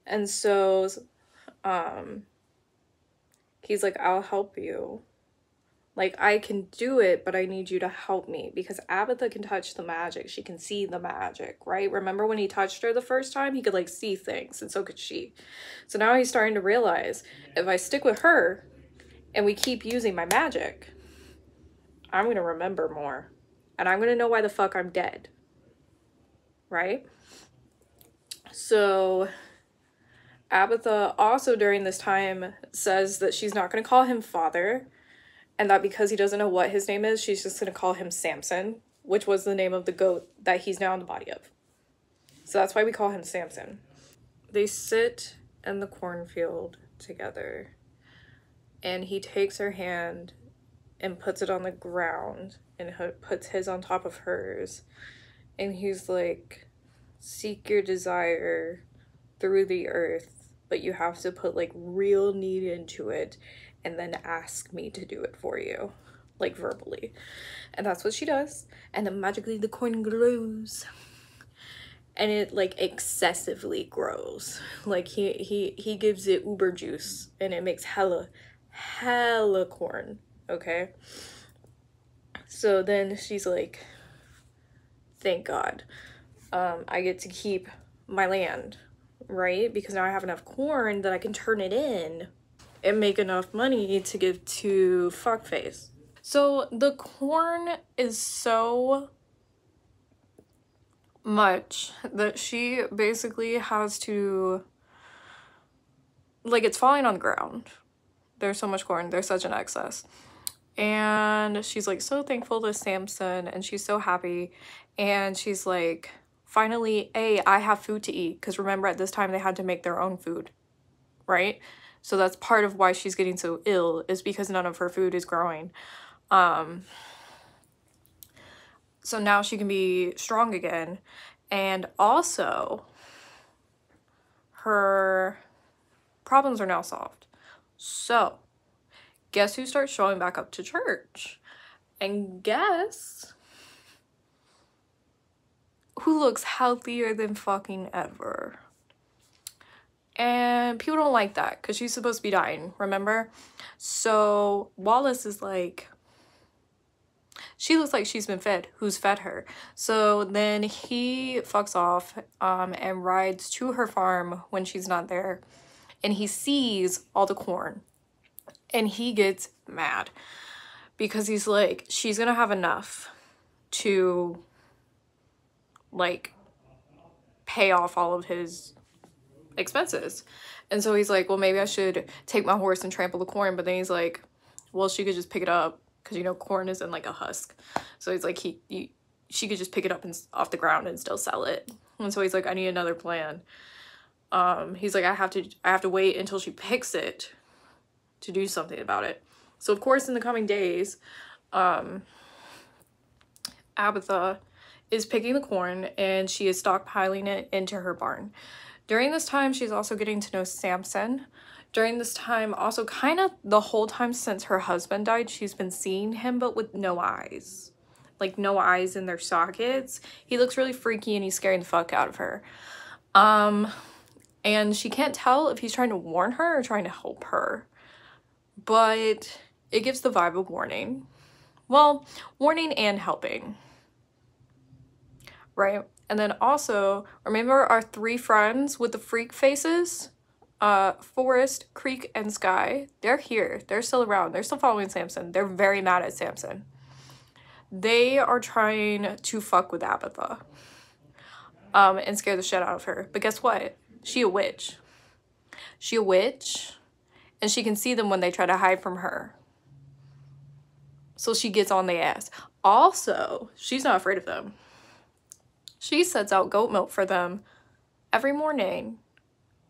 And so, he's like, I'll help you. Like, I can do it, but I need you to help me. Because Abatha can touch the magic. She can see the magic, right? Remember when he touched her the first time? He could, like, see things, and so could she. So now he's starting to realize, if I stick with her, and we keep using my magic, I'm going to remember more. And I'm going to know why the fuck I'm dead. Right? So Abatha also during this time says that she's not going to call him father. And that because he doesn't know what his name is, she's just going to call him Samson. Which was the name of the goat that he's now in the body of. So that's why we call him Samson. They sit in the cornfield together. And he takes her hand and puts it on the ground and puts his on top of hers. And he's like, seek your desire through the earth, but you have to put like real need into it and then ask me to do it for you, like verbally. And that's what she does. And then magically the corn grows. And it like excessively grows. Like he gives it uber juice and it makes hella corn. Okay, so then she's like, thank God, I get to keep my land, right? Because now I have enough corn that I can turn it in and make enough money to give to fuckface. So the corn is so much that she basically has to, like, it's falling on the ground. There's so much corn, there's such an excess. And she's like so thankful to Samson and she's so happy. And she's like, finally, I have food to eat. Because remember, at this time they had to make their own food, right? So that's part of why she's getting so ill, is because none of her food is growing. So now she can be strong again. And also, her problems are now solved. So, guess who starts showing back up to church? And guess who looks healthier than fucking ever? And people don't like that because she's supposed to be dying, remember? So Wallace is like, she looks like she's been fed. Who's fed her? So then he fucks off and rides to her farm when she's not there. And he sees all the corn. And he gets mad. Because he's like, she's gonna have enough to, like, pay off all of his expenses. And so he's like, well, maybe I should take my horse and trample the corn. But then he's like, well, she could just pick it up. Because, you know, corn is in like a husk. So he's like, she could just pick it up and off the ground and still sell it. And so he's like, I need another plan. He's like, I have to wait until she picks it to do something about it. So of course, in the coming days, Abatha is picking the corn and she is stockpiling it into her barn. During this time, she's also getting to know Samson. During this time, also kind of the whole time since her husband died, she's been seeing him, but with no eyes. Like, no eyes in their sockets. He looks really freaky and he's scaring the fuck out of her. And she can't tell if he's trying to warn her or trying to help her. But it gives the vibe of warning. Well, warning and helping. Right? And then also, remember our three friends with the freak faces? Forest, Creek, and Sky. They're here. They're still around. They're still following Samson. They're very mad at Samson. They are trying to fuck with Abatha. And scare the shit out of her. But guess what? She a witch. She a witch. And she can see them when they try to hide from her. So she gets on the ass. Also, she's not afraid of them. She sets out goat milk for them every morning.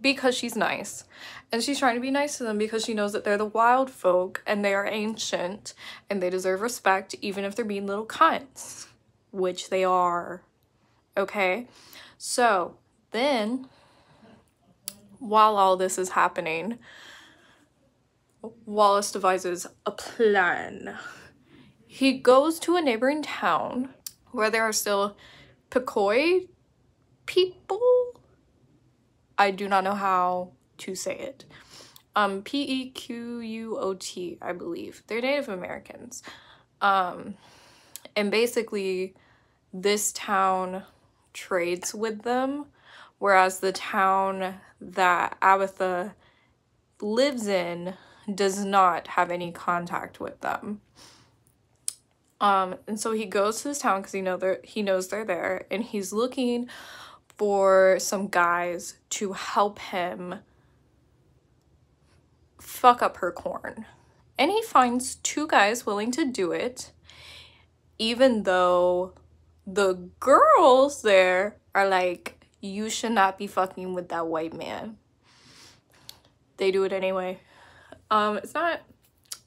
Because she's nice. And she's trying to be nice to them because she knows that they're the wild folk and they are ancient and they deserve respect even if they're being little cunts. Which they are. Okay? So, then, while all this is happening, Wallace devises a plan. He goes to a neighboring town where there are still Pequot people? I do not know how to say it. Pequot, I believe. They're Native Americans. And basically, this town trades with them, whereas the town that Abatha lives in does not have any contact with them. And so he goes to this town because he knows they're there, and he's looking for some guys to help him fuck up her corn. And he finds two guys willing to do it, even though the girls there are like, you should not be fucking with that white man. They do it anyway. It's not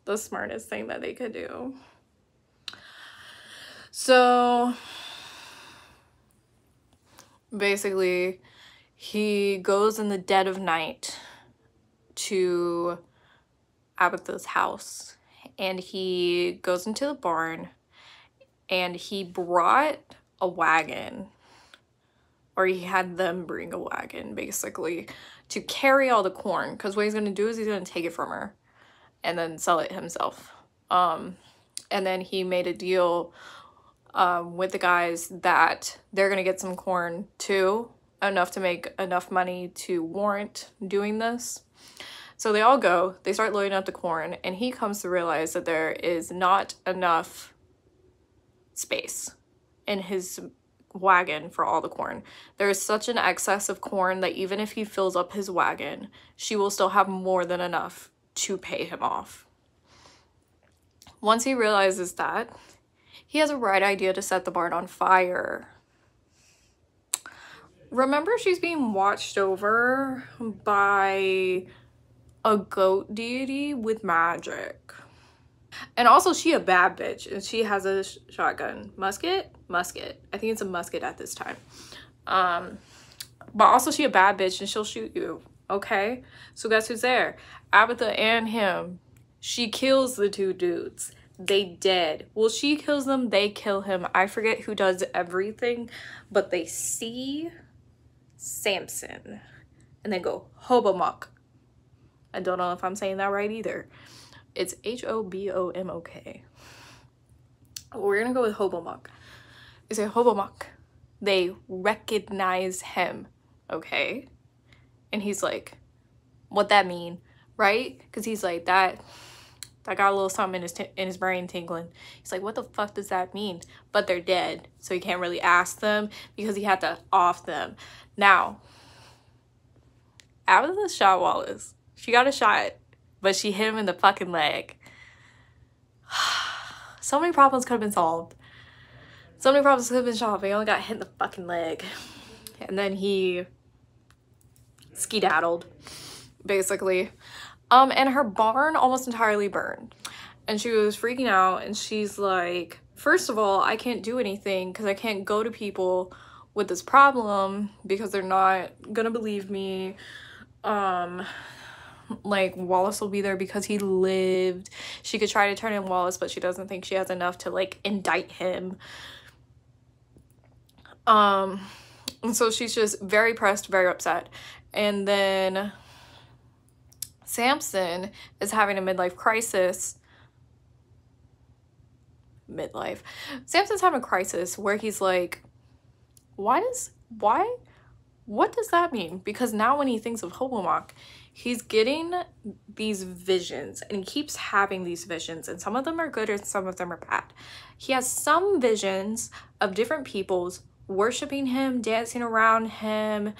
the smartest thing that they could do. So basically, he goes in the dead of night to Abatha's house, and he goes into the barn, and he brought a wagon, or he had them bring a wagon, basically, to carry all the corn, because what he's going to do is he's going to take it from her and then sell it himself. And then he made a deal with the guys that they're going to get some corn too, enough to make enough money to warrant doing this. So they all go, they start loading up the corn, and he comes to realize that there is not enough space in his wagon for all the corn. There is such an excess of corn that even if he fills up his wagon, she will still have more than enough to pay him off. Once he realizes that, he has a bright idea to set the barn on fire. Remember, she's being watched over by a goat deity with magic. And also, she a bad bitch, and she has a shotgun. Musket? Musket. I think it's a musket at this time. But also, she a bad bitch, and she'll shoot you. Okay? So guess who's there? Abatha and him. She kills the two dudes. They dead. Well, she kills them, they kill him. I forget who does everything, but they see Samson and they go, Hobomok. I don't know if I'm saying that right either. It's Hobomok. We're gonna go with Hobomok. They say Hobomok. They recognize him, okay? And he's like, what that mean, right? Because he's like, that got a little something in his brain tingling. He's like, what the fuck does that mean? But they're dead, so he can't really ask them because he had to off them. Now, Abatha shot Wallace. She got a shot, but she hit him in the fucking leg. So many problems could have been solved. So many problems could have been solved, but he only got hit in the fucking leg. And then he skedaddled, basically. And her barn almost entirely burned. And she was freaking out, and she's like, first of all, I can't do anything because I can't go to people with this problem because they're not gonna believe me. Like, Wallace will be there because he lived. She could try to turn in Wallace, but she doesn't think she has enough to, like, indict him. And so she's just very pressed, very upset. And then Samson is having a midlife crisis. Samson's having a crisis where he's like, what does that mean? Because now when he thinks of Hobomok, he's getting these visions, and he keeps having these visions, and some of them are good and some of them are bad. He has some visions of different peoples worshiping him, dancing around him,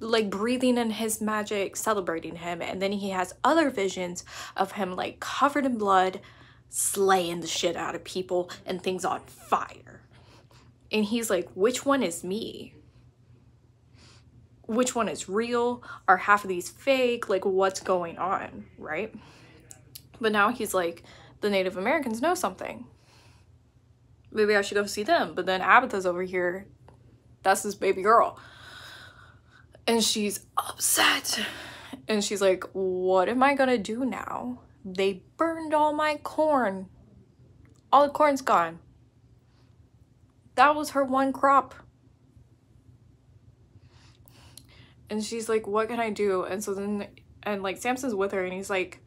like breathing in his magic, celebrating him. And then he has other visions of him like covered in blood, slaying the shit out of people and things on fire. And he's like, which one is me? Which one is real? Are half of these fake? Like, what's going on, right? But now he's like, the Native Americans know something. Maybe I should go see them. But then Abatha's over here. That's his baby girl. And she's upset. And she's like, what am I gonna do now? They burned all my corn. All the corn's gone. That was her one crop. And she's like, what can I do? And so then, and like Samson's with her, and he's like,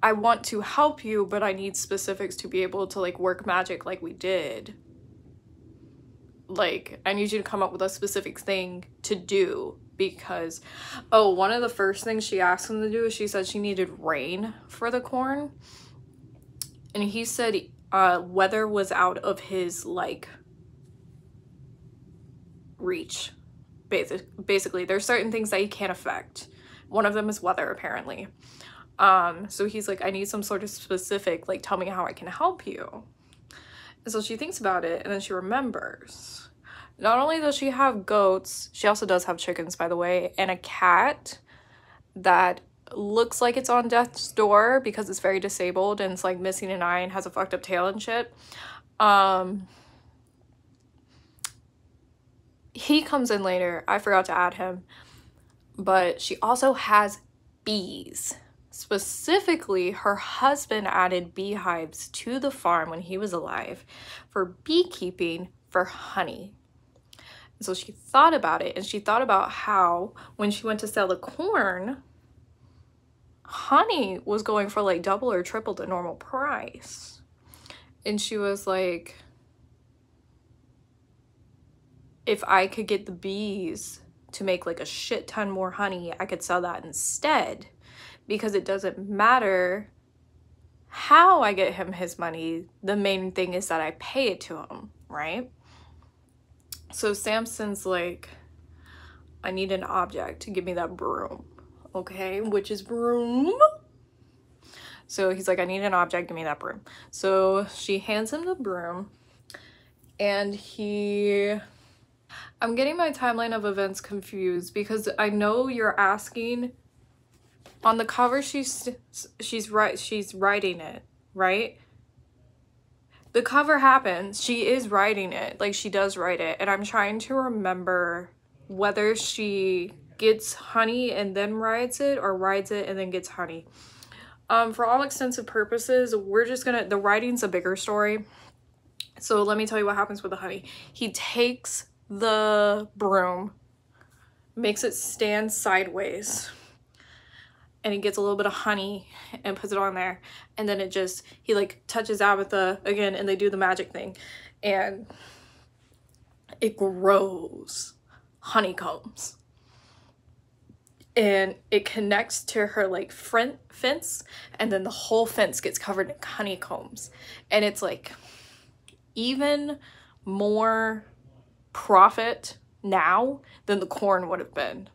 I want to help you, but I need specifics to be able to like work magic like we did. Like, I need you to come up with a specific thing to do, because, oh, one of the first things she asked him to do is she said she needed rain for the corn. And he said weather was out of his, like, reach. Basically, there's certain things that he can't affect. One of them is weather, apparently. So he's like, I need some sort of specific, like, tell me how I can help you. And so she thinks about it, and then she remembers. Not only does she have goats, she also does have chickens, by the way, and a cat that looks like it's on death's door because it's very disabled and it's like missing an eye and has a fucked up tail and shit. He comes in later. I forgot to add him. But she also has bees. Specifically, her husband added beehives to the farm when he was alive for beekeeping for honey. And so she thought about it, and she thought about how when she went to sell the corn, honey was going for like double or triple the normal price. And she was like, if I could get the bees to make like a shit ton more honey, I could sell that instead, because it doesn't matter how I get him his money. The main thing is that I pay it to him, right? So Samson's like, I need an object to give me that broom. Okay, which is broom. So he's like, I need an object, give me that broom. So she hands him the broom, and I'm getting my timeline of events confused because I know you're asking. On the cover, she's writing it, right? The cover happens. She is writing it. Like, she does write it. And I'm trying to remember whether she gets honey and then rides it, or rides it and then gets honey. For all extensive purposes, we're just gonna, the writing's a bigger story. So let me tell you what happens with the honey. He takes the broom, makes it stand sideways, and he gets a little bit of honey and puts it on there, and then it just, he like touches Abatha again, and they do the magic thing, and it grows honeycombs, and it connects to her like front fence, and then the whole fence gets covered in honeycombs, and it's like even more profit now than the corn would have been,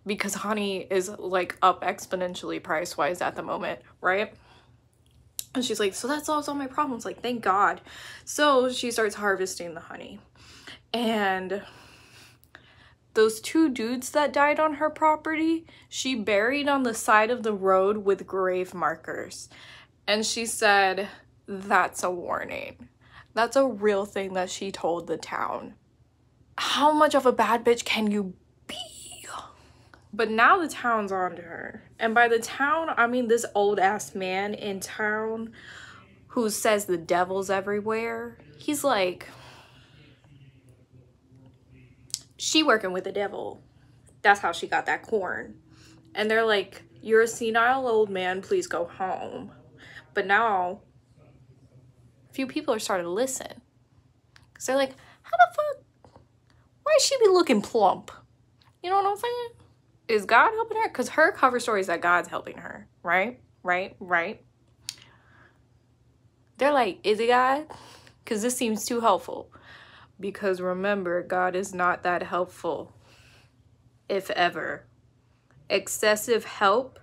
because honey is like up exponentially price wise at the moment, right? And she's like, so that solves all my problems, like, thank God. So she starts harvesting the honey, and those 2 dudes that died on her property, she buried on the side of the road with grave markers. And she said, that's a warning. That's a real thing that she told the town. How much of a bad bitch can you be? But now the town's on to her. And by the town, I mean this old ass man in town who says the devil's everywhere. He's like, she working with the devil. That's how she got that corn. And they're like, you're a senile old man, please go home. But now, a few people are starting to listen. Because they're like, how the fuck? Why she be looking plump? You know what I'm saying? Is God helping her? Because her cover story is that God's helping her. Right? They're like, is it God? Because this seems too helpful. Because remember, God is not that helpful. If ever. Excessive help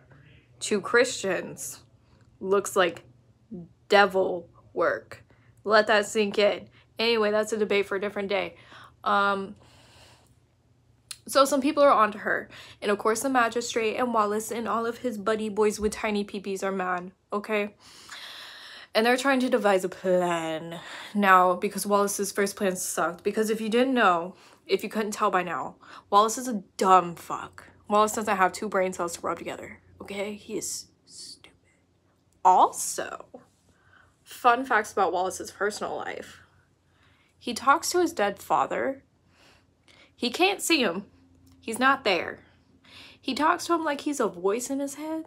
to Christians looks like devil work. Let that sink in. Anyway, that's a debate for a different day. So some people are onto her. And of course the magistrate and Wallace and all of his buddy boys with tiny peepees are mad. Okay? And they're trying to devise a plan now, because Wallace's first plan sucked. Because if you didn't know, if you couldn't tell by now, Wallace is a dumb fuck. Wallace doesn't have 2 brain cells to rub together. Okay? He is stupid. Also, fun facts about Wallace's personal life. He talks to his dead father. He can't see him. He's not there. He talks to him like he's a voice in his head.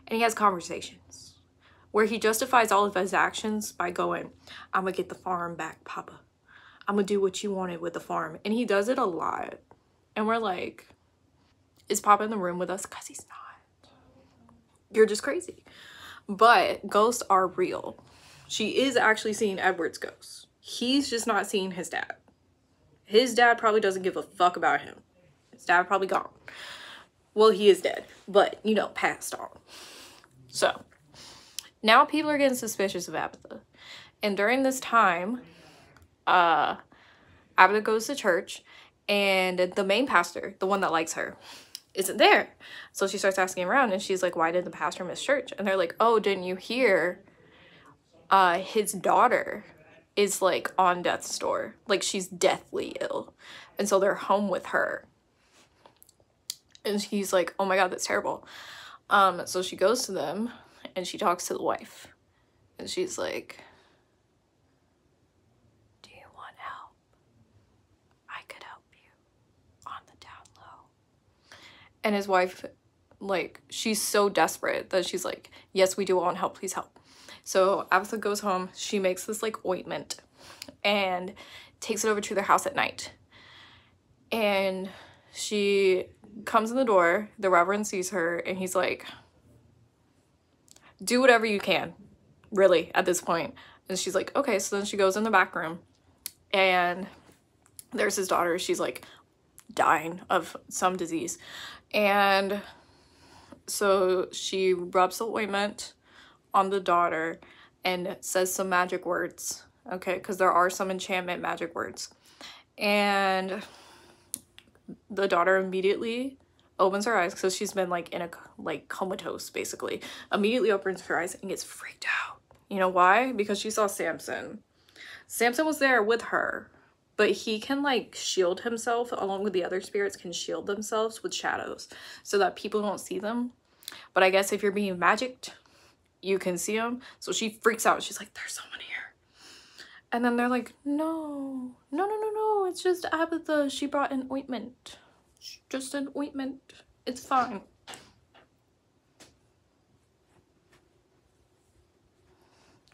And he has conversations where he justifies all of his actions by going, I'm gonna get the farm back, Papa. I'm gonna do what you wanted with the farm. And he does it a lot. And we're like, is Papa in the room with us? Because he's not. You're just crazy. But ghosts are real. She is actually seeing Edward's ghost. He's just not seeing his dad. His dad probably doesn't give a fuck about him. His dad probably gone. Well, he is dead. But, you know, passed on. So, now people are getting suspicious of Abatha. And during this time, Abatha goes to church. And the main pastor, the one that likes her, isn't there. So she starts asking around, and she's like, why did the pastor miss church? And they're like, oh, didn't you hear? His daughter is like on death's door. Like, she's deathly ill. And so they're home with her. And he's like, oh my God, that's terrible. So she goes to them and she talks to the wife. And she's like, do you want help? I could help you on the down low. And his wife, like, she's so desperate that she's like, yes, we do want help, please help. So Abatha goes home, she makes this like ointment and takes it over to their house at night. And she comes in the door, the reverend sees her, and he's like, do whatever you can, really, at this point. And she's like, okay. So then she goes in the back room, and there's his daughter. She's like dying of some disease. And so she rubs the ointment on the daughter and says some magic words, okay, because there are some enchantment magic words. And the daughter immediately opens her eyes, because she's been like in a like comatose, basically. Immediately opens her eyes and gets freaked out. You know why? Because she saw Samson. Samson was there with her, but he can like shield himself, along with the other spirits can shield themselves with shadows so that people don't see them. But I guess if you're being magicked, you can see them. So she freaks out. She's like, there's someone here. And then they're like, no, it's just Abatha. She brought an ointment. Just an ointment. It's fine.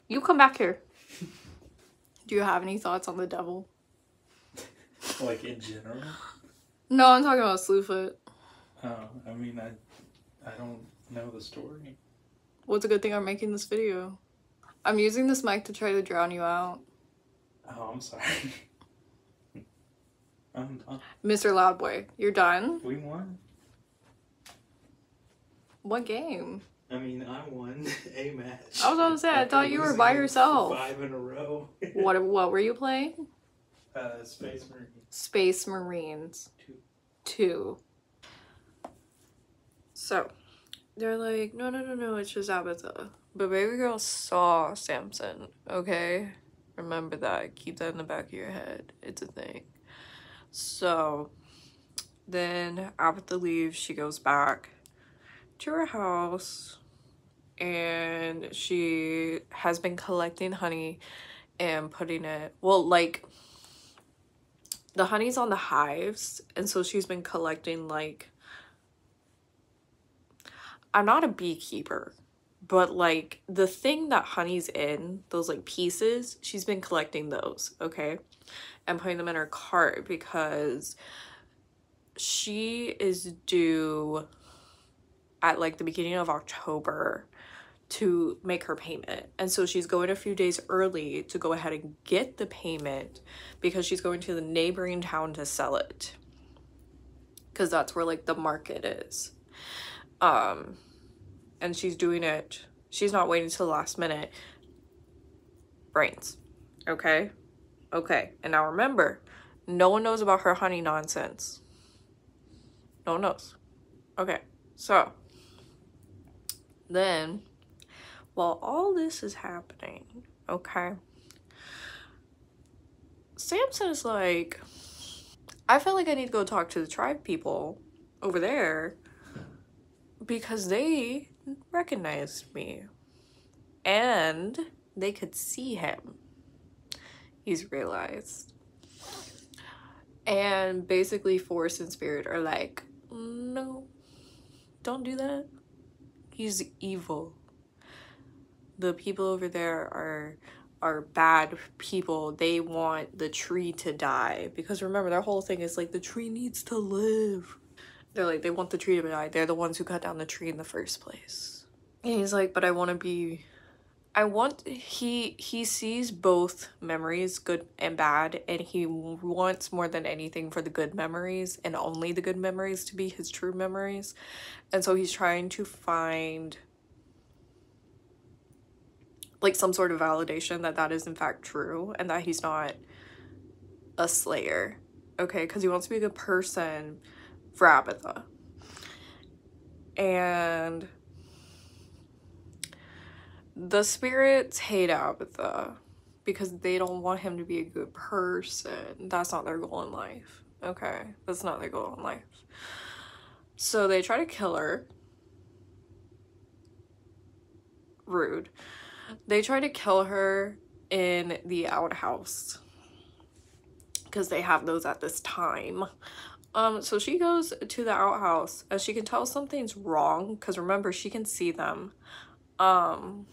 You come back here. Do you have any thoughts on the devil? Like in general? No, I'm talking about Slewfoot. Oh, I mean, I don't know the story. What's a good thing I'm making this video? I'm using this mic to try to drown you out. Oh, I'm sorry. Mr. Loudboy, you're done? We won. What game? I mean, I won a match. I was about to say, I thought you were by yourself. 5 in a row. What were you playing? Space Marines. Space Marines. 2. So, they're like, no, it's just Abatha. But baby girl saw Samson, okay? Remember that. Keep that in the back of your head. It's a thing. So, then Abatha leaves. She goes back to her house, and she has been collecting honey and putting it, well, like, the honey's on the hives, and so she's been collecting, like, I'm not a beekeeper, but like the thing that honey's in, those like pieces, she's been collecting those, okay, and putting them in her cart because she is due at like the beginning of October to make her payment. And so she's going a few days early to go ahead and get the payment because she's going to the neighboring town to sell it, because that's where like the market is. And she's doing it, she's not waiting till the last minute. Brains. Okay? Okay. And now remember, no one knows about her honey nonsense. No one knows. Okay. So, then, while all this is happening, okay, Samson is like, I feel like I need to go talk to the tribe people over there because they recognized me and they could see him, he's realized. And basically Force and Spirit are like, no, don't do that. He's evil. The people over there are bad people. They want the tree to die because remember their whole thing is like the tree needs to live. They're like, they want the tree to die. They're the ones who cut down the tree in the first place. And he's like, but I want to be, he sees both memories, good and bad, and he wants more than anything for the good memories and only the good memories to be his true memories. And so he's trying to find like some sort of validation that that is in fact true and that he's not a slayer, okay? Because he wants to be a good person for Abatha. And the spirits hate Abatha because they don't want him to be a good person. That's not their goal in life. Okay, that's not their goal in life. So they try to kill her. Rude. They try to kill her in the outhouse because they have those at this time. So she goes to the outhouse as she can tell something's wrong because remember, she can see them. And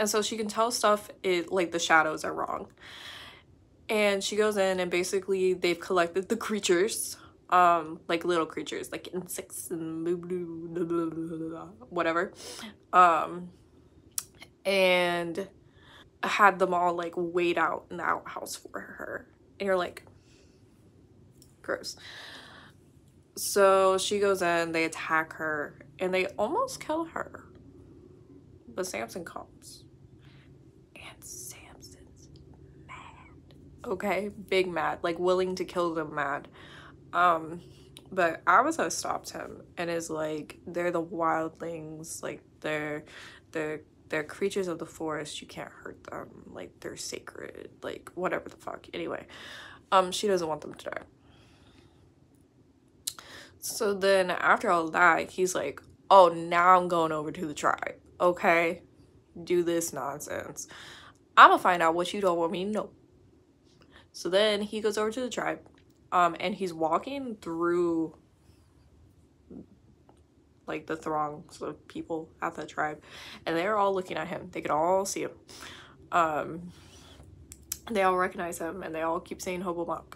so she can tell stuff, like the shadows are wrong. And she goes in and basically they've collected the creatures, like little creatures, like insects and whatever. And had them all like wait out in the outhouse for her. And you're like, gross. So she goes in, they attack her, and they almost kill her. But Samson comes. And Samson's mad. Okay? Big mad. Like willing to kill them mad. But Abaza stopped him and is like, they're the wildlings, like they're creatures of the forest, you can't hurt them, like they're sacred, like whatever the fuck. Anyway, she doesn't want them to die. So then after all that, he's like, oh, now I'm going over to the tribe, okay? Do this nonsense. I'm gonna find out what you don't want me to know. So then he goes over to the tribe, and he's walking through like the throngs of people at the tribe, and they're all looking at him. They can all see him. They all recognize him, and they all keep saying Hobomok,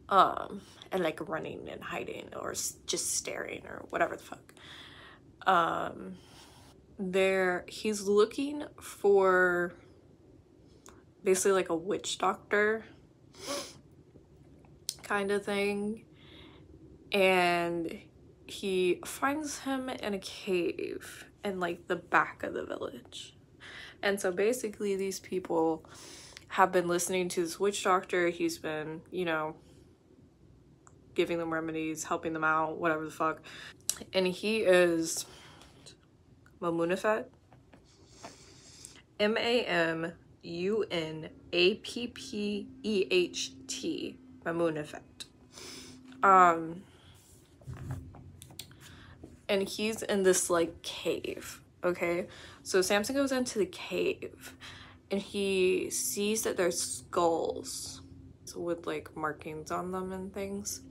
and like running and hiding or just staring or whatever the fuck. He's looking for basically like a witch doctor kind of thing, and he finds him in a cave in like the back of the village. And so basically these people have been listening to this witch doctor. He's been, you know, giving them remedies, helping them out, whatever the fuck. And he is Mamunafet. Mamunappet. Mamunafet. And he's in this like cave, okay? So Samson goes into the cave and he sees that there's skulls with like markings on them and things.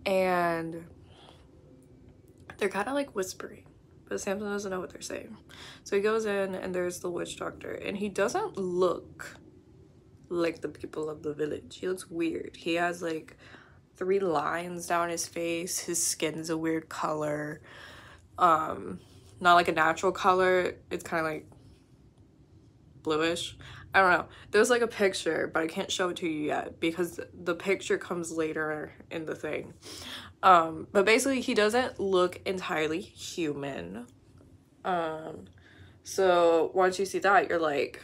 And they're kind of like whispering, but Samson doesn't know what they're saying. So he goes in and there's the witch doctor, and he doesn't look like the people of the village. He looks weird. He has like 3 lines down his face. His skin's a weird color. Not like a natural color. It's kind of like bluish. I don't know. There's like a picture, but I can't show it to you yet because the picture comes later in the thing. But basically he doesn't look entirely human. So once you see that, you're like,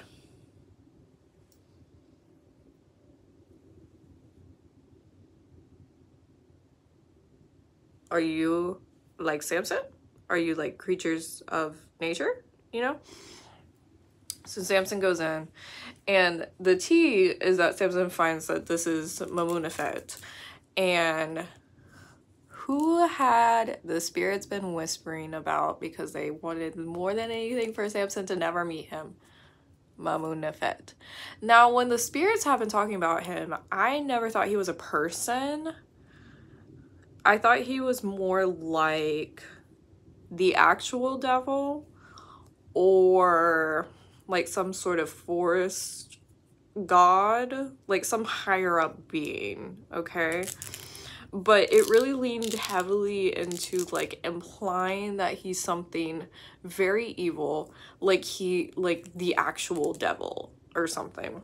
are you like Samson? Are you like creatures of nature, you know? So Samson goes in, and the tea is that Samson finds that this is Mamunafet. And who had the spirits been whispering about because they wanted more than anything for Samson to never meet him? Mamunafet. Now, when the spirits have been talking about him, I never thought he was a person. I thought he was more like the actual devil, or like some sort of forest god, like some higher up being, okay? But it really leaned heavily into like implying that he's something very evil, like the actual devil or something.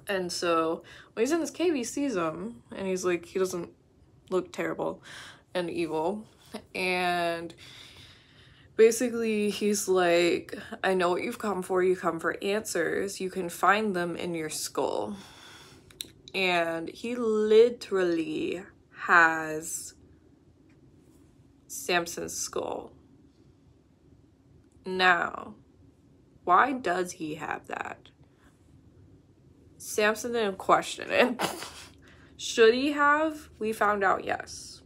And so when he's in this cave, he sees him and he's like, he doesn't look terrible and evil. And basically he's like, I know what you've come for. You come for answers. You can find them in your skull. And he literally has Samson's skull. Now, why does he have that? Samson didn't question it. Should he have? We found out yes.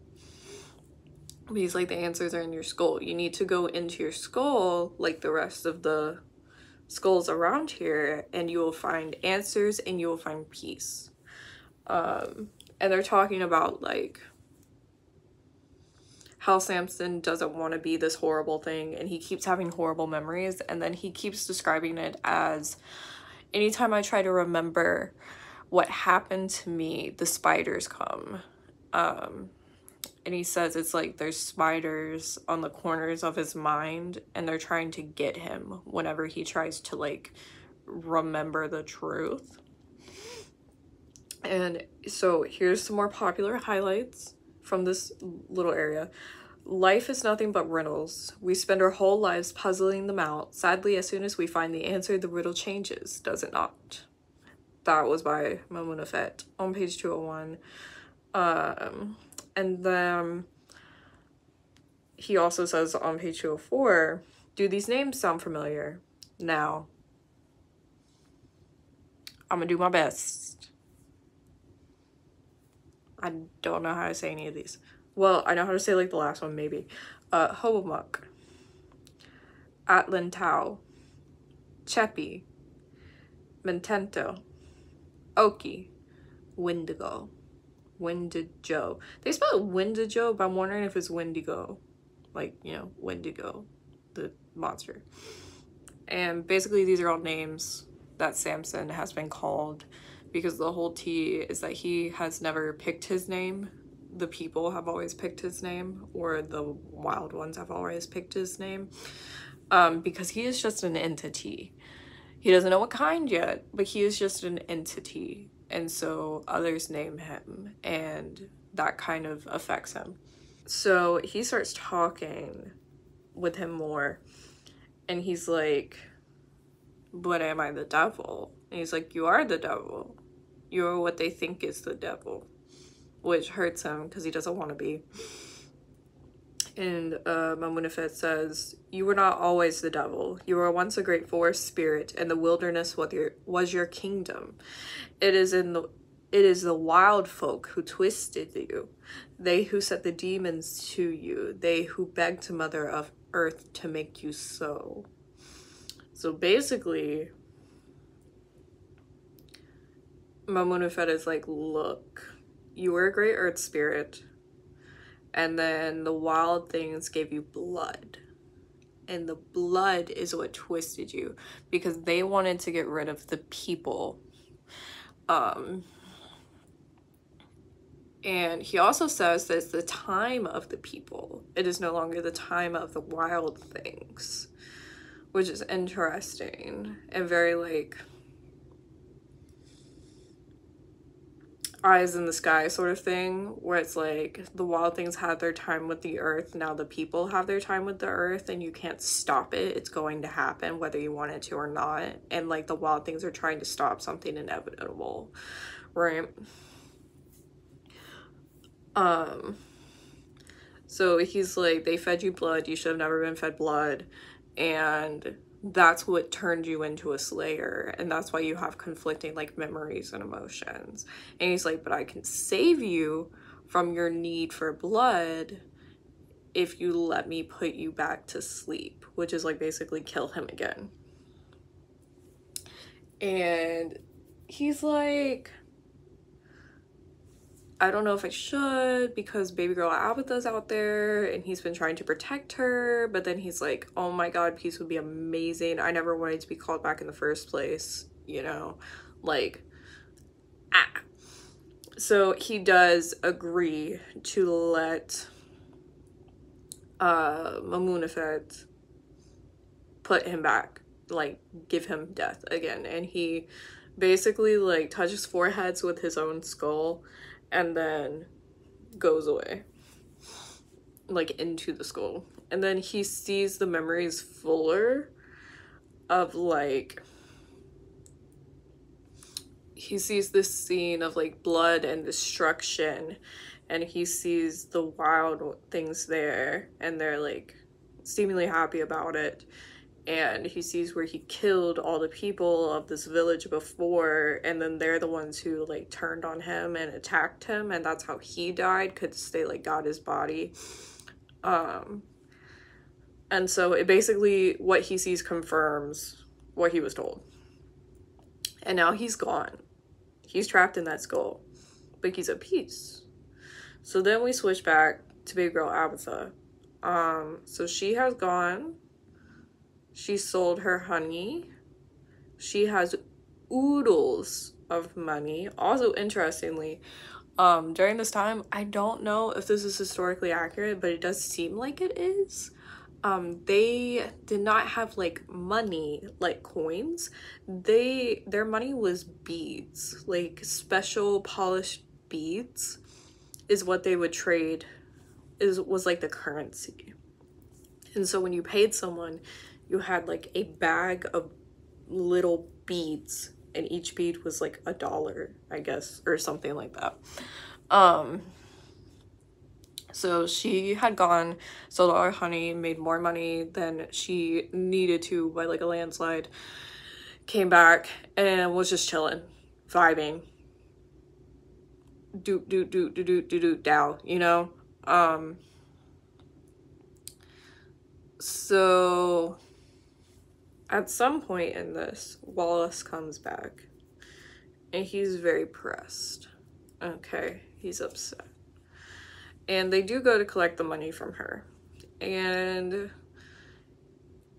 He's like, the answers are in your skull. You need to go into your skull like the rest of the skulls around here, and you will find answers and you will find peace. And they're talking about like how Samson doesn't want to be this horrible thing, and he keeps having horrible memories, and then he keeps describing it as, anytime I try to remember what happened to me, the spiders come. And he says it's like there's spiders on the corners of his mind, and they're trying to get him whenever he tries to like remember the truth. And so here's some more popular highlights from this little area. Life is nothing but riddles. We spend our whole lives puzzling them out. Sadly, as soon as we find the answer, the riddle changes, does it not? That was by Mamunafet on page 201. And then he also says on page 204, do these names sound familiar? Now, I'm gonna do my best. I don't know how to say any of these. Well, I know how to say like the last one, maybe. Hobomuk, Atlantau, Chepi, Mentento, Oki, Wendigo. Wendigo. They spell it Wendigo, but I'm wondering if it's Wendigo. Like, you know, Wendigo, the monster. And basically these are all names that Samson has been called, because the whole tea is that he has never picked his name. The people have always picked his name, or the wild ones have always picked his name, because he is just an entity. He doesn't know what kind yet, but he is just an entity. And so others name him, and that kind of affects him. So he starts talking with him more, and he's like, but am I the devil? And he's like, you are the devil. You are what they think is the devil, which hurts him because he doesn't want to be. And Mamunafet says, you were not always the devil. You were once a great forest spirit, and the wilderness was your kingdom. It is the wild folk who twisted you, they who set the demons to you, they who begged to Mother of Earth to make you so. So basically, Mamunafet is like, look, you were a great earth spirit, and then the wild things gave you blood. And the blood is what twisted you, because they wanted to get rid of the people. And he also says that it's the time of the people. It is no longer the time of the wild things, which is interesting and very like eyes in the sky sort of thing, where it's like the wild things had their time with the earth, now the people have their time with the earth, and you can't stop it. It's going to happen whether you want it to or not. And like the wild things are trying to stop something inevitable, right? So he's like, they fed you blood, you should have never been fed blood, and that's what turned you into a slayer, and that's why you have conflicting like memories and emotions. And he's like, but I can save you from your need for blood if you let me put you back to sleep, which is like basically kill him again. And he's like, I don't know if I should, because baby girl Abatha's out there and he's been trying to protect her, but then he's like, oh my god, peace would be amazing. I never wanted to be called back in the first place, you know, like, ah. So he does agree to let Mamunafet put him back, like give him death again. And he basically like touches foreheads with his own skull and then goes away, like into the skull. And then he sees the memories fuller of like, he sees this scene of like blood and destruction, and he sees the wild things there, and they're like seemingly happy about it. And he sees where he killed all the people of this village before, and then they're the ones who like turned on him and attacked him, and that's how he died, because they like got his body. And so it basically, what he sees confirms what he was told. And now he's gone. He's trapped in that skull, but he's at peace. So then we switch back to baby girl Abatha. So she has gone. She sold her honey. She has oodles of money. Also, interestingly, during this time, I don't know if this is historically accurate, but it does seem like it is. They did not have like money, like coins. Their money was beads, like special polished beads is what they would trade, was like the currency. And so when you paid someone, you had like a bag of little beads, and each bead was like $1, I guess, or something like that. So she had gone, sold all her honey, made more money than she needed to by like a landslide, came back and was just chilling, vibing, dow, you know? So at some point in this, Wallace comes back and he's very pressed. Okay, he's upset. And they do go to collect the money from her. And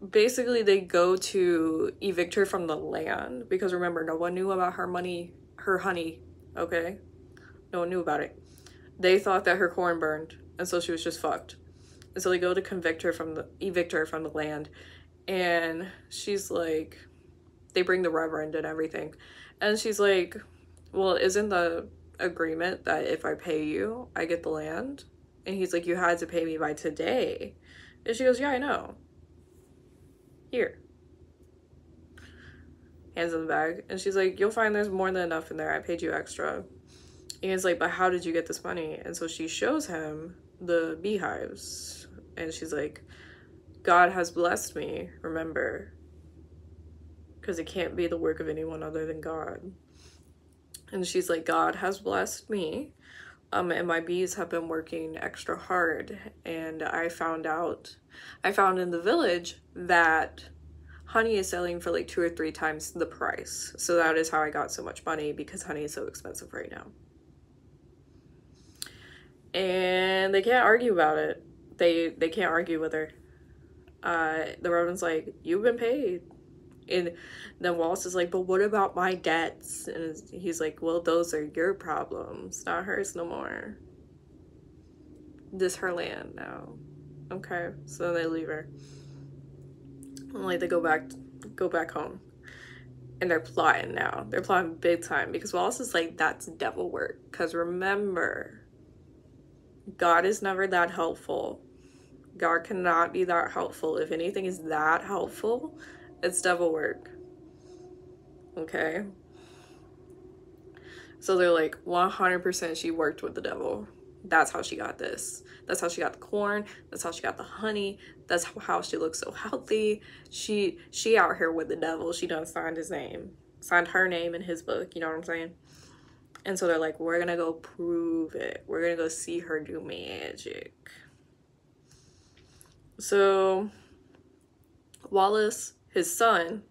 basically they go to evict her from the land, because remember, no one knew about her money, her honey, okay? No one knew about it. They thought that her corn burned, and so she was just fucked. And so they go to evict her from the land. And she's like, they bring the reverend and everything. And she's like, well, isn't the agreement that if I pay you, I get the land? And he's like, you had to pay me by today. And she goes, yeah, I know. Here. Hands in the bag. And she's like, you'll find there's more than enough in there. I paid you extra. And he's like, but how did you get this money? And so she shows him the beehives. And she's like, God has blessed me, remember. Because it can't be the work of anyone other than God. And she's like, God has blessed me. And my bees have been working extra hard. And I found in the village that honey is selling for like 2 or 3 times the price. So that is how I got so much money, because honey is so expensive right now. And they can't argue about it. They can't argue with her. The Reverend's like, you've been paid. And then Wallace is like, but what about my debts? And he's like, well, those are your problems, not hers no more. This her land now. Okay, so then they leave her. And like they go back home. And they're plotting now. They're plotting big time, because Wallace is like, that's devil work. Because remember, God is never that helpful. God cannot be that helpful. If anything is that helpful, it's devil work. Okay? So they're like, 100% she worked with the devil. That's how she got this. That's how she got the corn. That's how she got the honey. That's how she looks so healthy. She out here with the devil. She done signed his name. Signed her name in his book. You know what I'm saying? And so they're like, we're gonna go prove it. We're gonna go see her do magic. So Wallace, his son,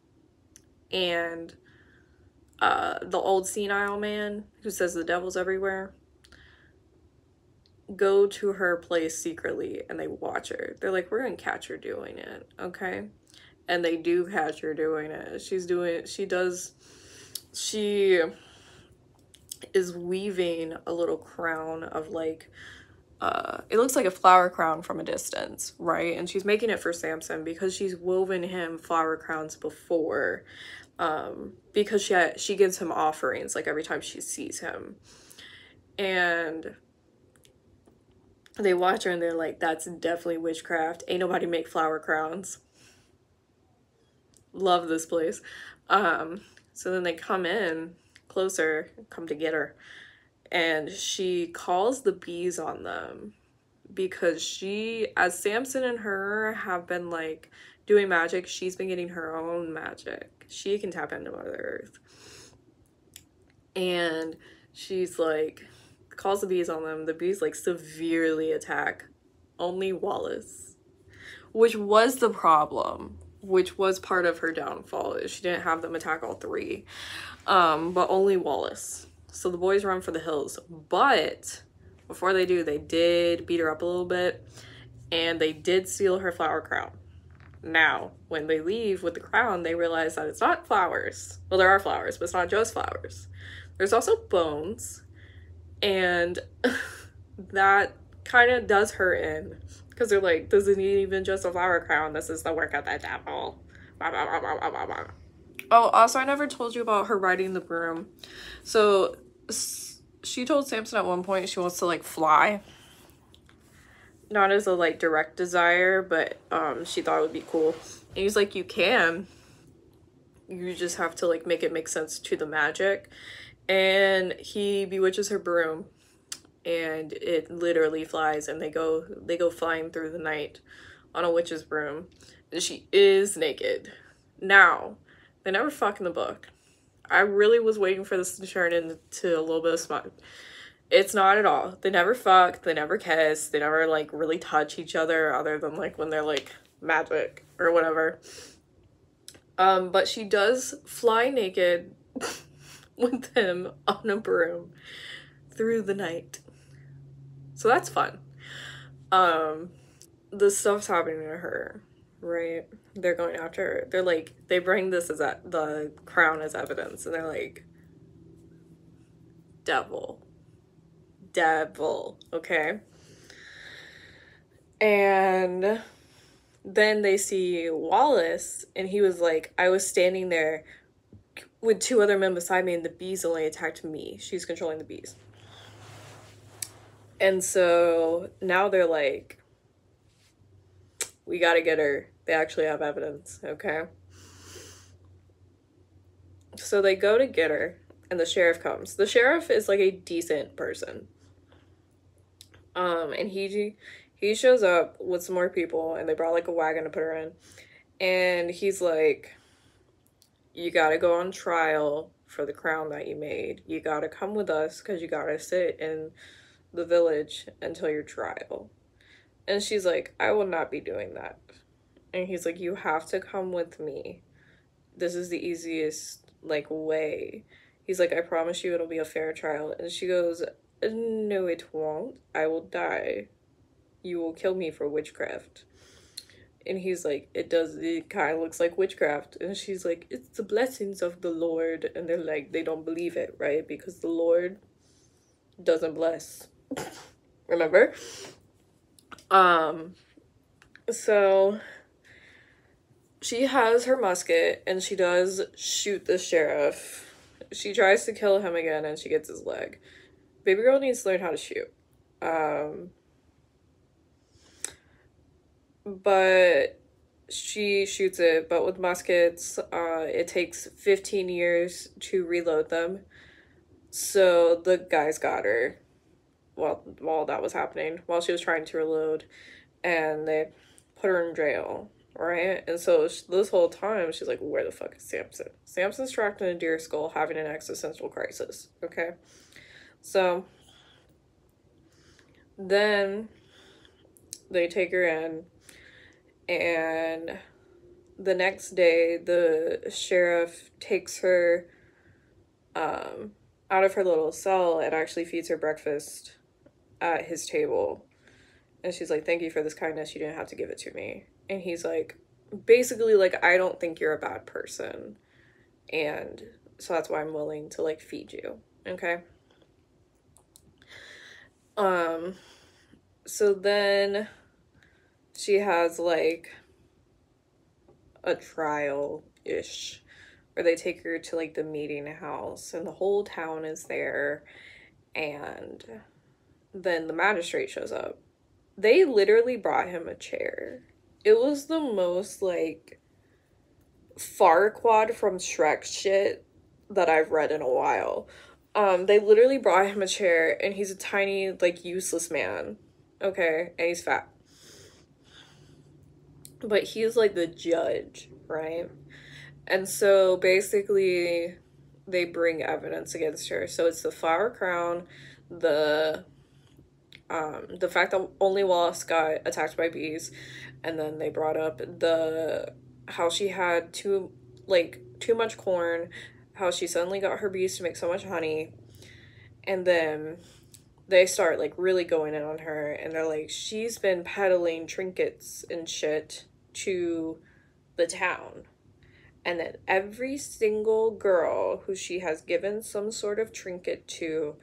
and the old senile man who says the devil's everywhere go to her place secretly, and they watch her. They're like, we're gonna catch her doing it, okay? And they do catch her doing it. She is weaving a little crown of like, it looks like a flower crown from a distance, right? And she's making it for Samson, because she's woven him flower crowns before, because she gives him offerings like every time she sees him. And they watch her and they're like, that's definitely witchcraft. Ain't nobody make flower crowns. Love this place. So then they come in closer, come to get her. and she calls the bees on them because she, as Samson and her have been like doing magic, she's been getting her own magic. She can tap into Mother Earth. And she's like, calls the bees on them. The bees like severely attack only Wallace, which was the problem, which was part of her downfall, is she didn't have them attack all three, but only Wallace. So the boys run for the hills, but before they do, they did beat her up a little bit, and they did steal her flower crown. Now, when they leave with the crown, they realize that it's not flowers. Well, there are flowers, but it's not just flowers. There's also bones, and that kind of does hurt in, because they're like, this isn't even just a flower crown, this is the work of the devil. Oh, also, I never told you about her riding the broom. So she told Samson at one point she wants to like fly, not as a like direct desire, but she thought it would be cool. And he's like, you can, you just have to like make it make sense to the magic. And he bewitches her broom, and it literally flies, and they go flying through the night on a witch's broom, and she is naked. Now, they never fuck in the book. I really was waiting for this to turn into a little bit of smut. It's not at all. They never fuck, they never kiss, they never like really touch each other, other than like when they're like magic or whatever. But she does fly naked with him on a broom through the night. So that's fun. The stuff's happening to her, right? They're going after her. They're like, they bring this as the crown as evidence, and they're like, devil, okay? And then they see Wallace, and he was like, I was standing there with two other men beside me, and the bees only attacked me. She's controlling the bees. And so now they're like, we gotta get her. They actually have evidence, okay? So they go to get her, and the sheriff comes. The sheriff is like a decent person. And he shows up with some more people, and they brought like a wagon to put her in. And he's like, you gotta go on trial for the crown that you made. You gotta come with us, because you gotta sit in the village until your trial. And she's like, I will not be doing that. And he's like, you have to come with me. This is the easiest like way. He's like, I promise you it'll be a fair trial. And she goes, no, it won't. I will die. You will kill me for witchcraft. And he's like, it kind of looks like witchcraft. And she's like, it's the blessings of the Lord. And they're like, they don't believe it, right? Because the Lord doesn't bless. Remember? So she has her musket, and she does shoot the sheriff. She tries to kill him again, and she gets his leg. Baby girl needs to learn how to shoot. But she shoots it, but with muskets, it takes 15 years to reload them. So the guys got her while that was happening, while she was trying to reload, and they put her in jail, right? And so this whole time, she's like, where the fuck is Samson? Samson's trapped in a deer skull having an existential crisis, okay? So then they take her in, and the next day, the sheriff takes her out of her little cell and actually feeds her breakfast at his table. And she's like, thank you for this kindness. You didn't have to give it to me. And he's like, basically, like, I don't think you're a bad person. And so that's why I'm willing to, like, feed you. Okay? So then she has, like, a trial-ish, where they take her to, like, the meeting house, and the whole town is there, and then the magistrate shows up. They literally brought him a chair. It was the most, like, Farquaad from Shrek shit that I've read in a while. They literally brought him a chair, and he's a tiny, like, useless man, okay, and he's fat. But he's like the judge, right? And so basically they bring evidence against her. So it's the flower crown, the fact that only Wallace got attacked by bees, and then they brought up the how she had too much corn, how she suddenly got her bees to make so much honey, and then they start like really going in on her, and they're like, she's been peddling trinkets and shit to the town. And then every single girl who she has given some sort of trinket to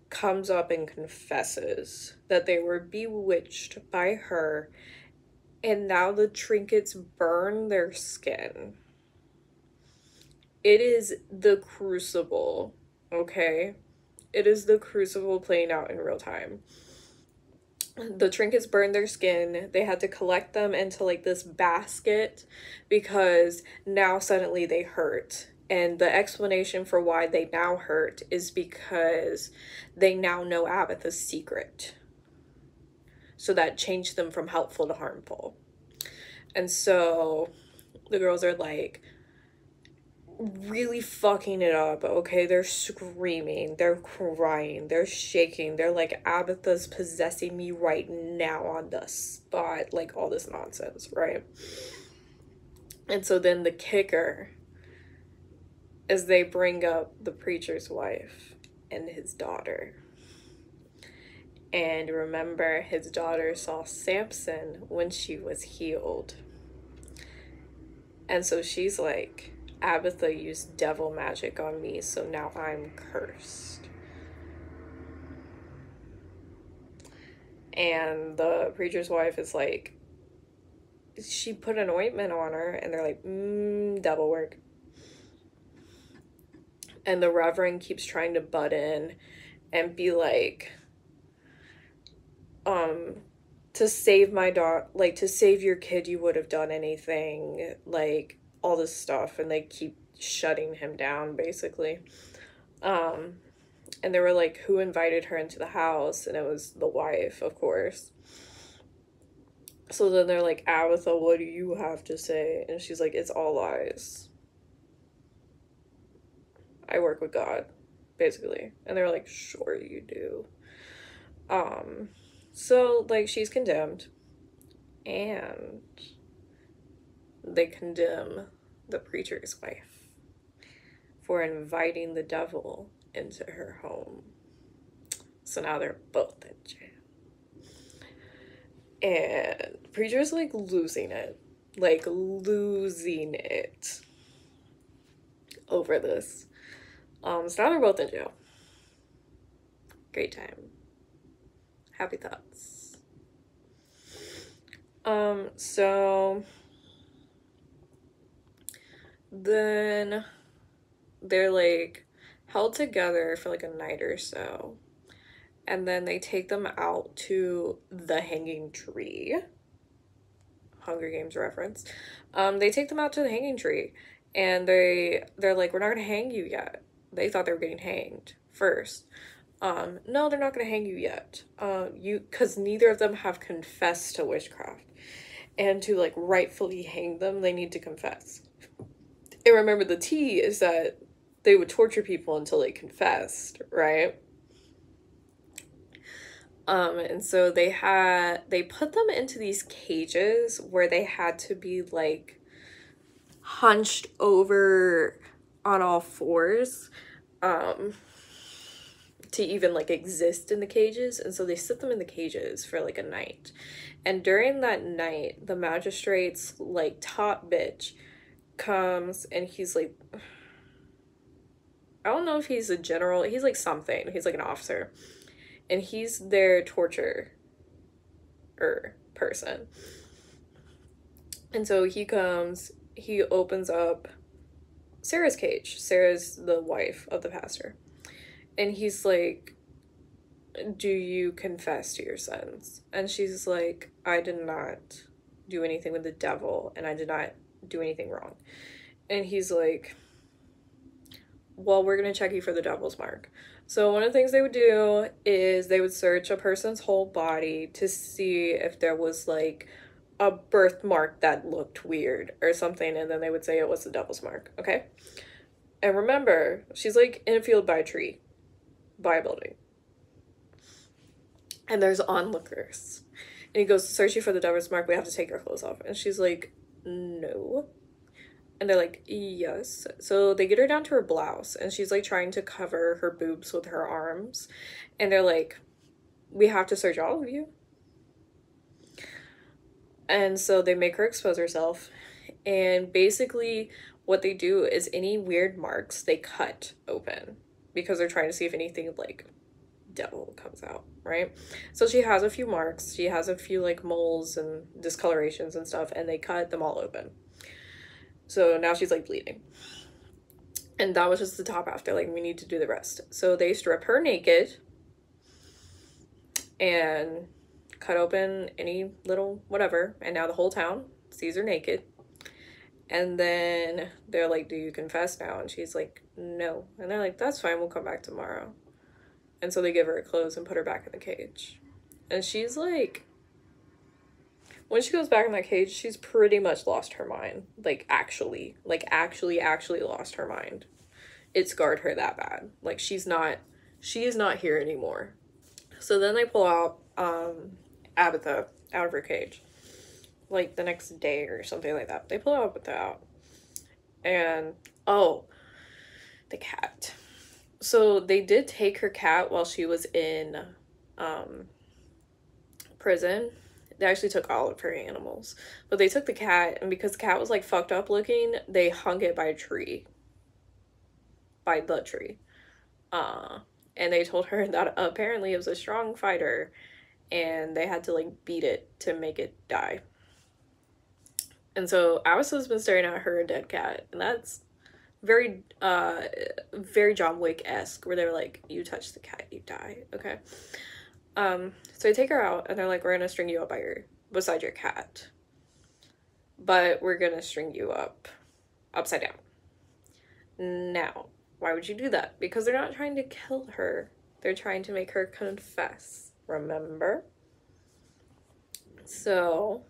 comes up and confesses that they were bewitched by her, and now the trinkets burn their skin. It is the Crucible, okay? It is the Crucible playing out in real time. The trinkets burned their skin. They had to collect them into like this basket because now suddenly they hurt. And the explanation for why they now hurt is because they now know Abatha's secret. So that changed them from helpful to harmful. And so the girls are like really fucking it up, okay? They're screaming, they're crying, they're shaking, they're like, Abatha's possessing me right now on the spot, like all this nonsense, right? And so then the kicker is they bring up the preacher's wife and his daughter. And remember, his daughter saw Samson when she was healed. And so she's like, Abatha used devil magic on me, so now I'm cursed. And the preacher's wife is like, she put an ointment on her, and they're like, devil work. And the reverend keeps trying to butt in and be like, to save my daughter, like, to save your kid, you would have done anything, like, all this stuff, and they keep shutting him down, basically. And they were like, who invited her into the house? And it was the wife, of course. So then they're like, Abatha, what do you have to say? And she's like, it's all lies. I work with God, basically. And they're like, sure you do. So, like, she's condemned. And they condemn the preacher's wife for inviting the devil into her home. So now they're both in jail. And the preacher's like losing it over this. So now they're both in jail. Great time. Happy thoughts. So then they're like held together for like a night or so, and then they take them out to the hanging tree. Hunger Games reference. They take them out to the hanging tree, and they're like, we're not gonna hang you yet. They thought they were getting hanged first. No, they're not gonna hang you yet. Because neither of them have confessed to witchcraft. And to like rightfully hang them, they need to confess. And remember, the tea is that they would torture people until they confessed, right? And so they put them into these cages where they had to be like hunched over on all fours, to even like exist in the cages. And so they sit them in the cages for like a night. And during that night, the magistrate's like top bitch comes, and he's like, I don't know if he's a general, he's like something, he's like an officer, and he's their torture person. And so he comes, he opens up Sarah's cage. Sarah's the wife of the pastor. And he's like, do you confess to your sins? And she's like, I did not do anything with the devil, and I did not do anything wrong. And he's like, well, we're gonna check you for the devil's mark. So one of the things they would do is they would search a person's whole body to see if there was like a birthmark that looked weird or something, and then they would say it was the devil's mark, okay? And remember, she's like in a field by a tree, by a building. And there's onlookers. And he goes, search you for the devil's mark, we have to take your clothes off. And she's like, no. And they're like, yes. So they get her down to her blouse, and she's like trying to cover her boobs with her arms. And they're like, we have to search all of you. And so they make her expose herself. And basically what they do is any weird marks they cut open because they're trying to see if anything like devil comes out, right? So she has a few marks. She has a few like moles and discolorations and stuff, and they cut them all open. So now she's like bleeding. And that was just the top half. They're like, we need to do the rest. So they strip her naked and cut open any little whatever. And now the whole town sees her naked. And then they're like, do you confess now? And she's like, no. And they're like, that's fine, we'll come back tomorrow. And so they give her her clothes and put her back in the cage. And she's like, when she goes back in that cage, she's pretty much lost her mind. Like actually lost her mind. It scarred her that bad. Like she is not here anymore. So then they pull out Abatha out of her cage. Like the next day or something like that. They pull Abatha out. And oh, the cat. So they did take her cat while she was in prison. They actually took all of her animals, but they took the cat, and because the cat was like fucked up looking, they hung it by a tree. By the tree. And they told her that apparently it was a strong fighter, and they had to like beat it to make it die. And so Alice's been staring at her dead cat, and that's very John Wick-esque, where they're like, you touch the cat, you die, okay? So they take her out, and they're like, we're gonna string you up beside your cat. But we're gonna string you up upside down. Now, why would you do that? Because they're not trying to kill her. They're trying to make her confess, remember? So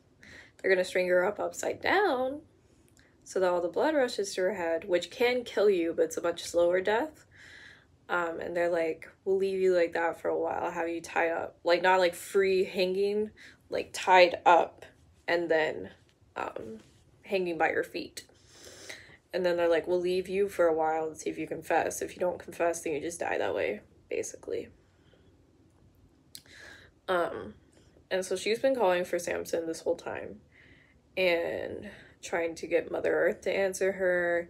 they're gonna string her up upside down so that all the blood rushes to her head, which can kill you, but it's a much slower death. And they're like, we'll leave you like that for a while, have you tied up. Like, not like free hanging, like tied up and then hanging by your feet. And then they're like, we'll leave you for a while and see if you confess. If you don't confess, then you just die that way, basically. And so she's been calling for Samson this whole time and trying to get Mother Earth to answer her,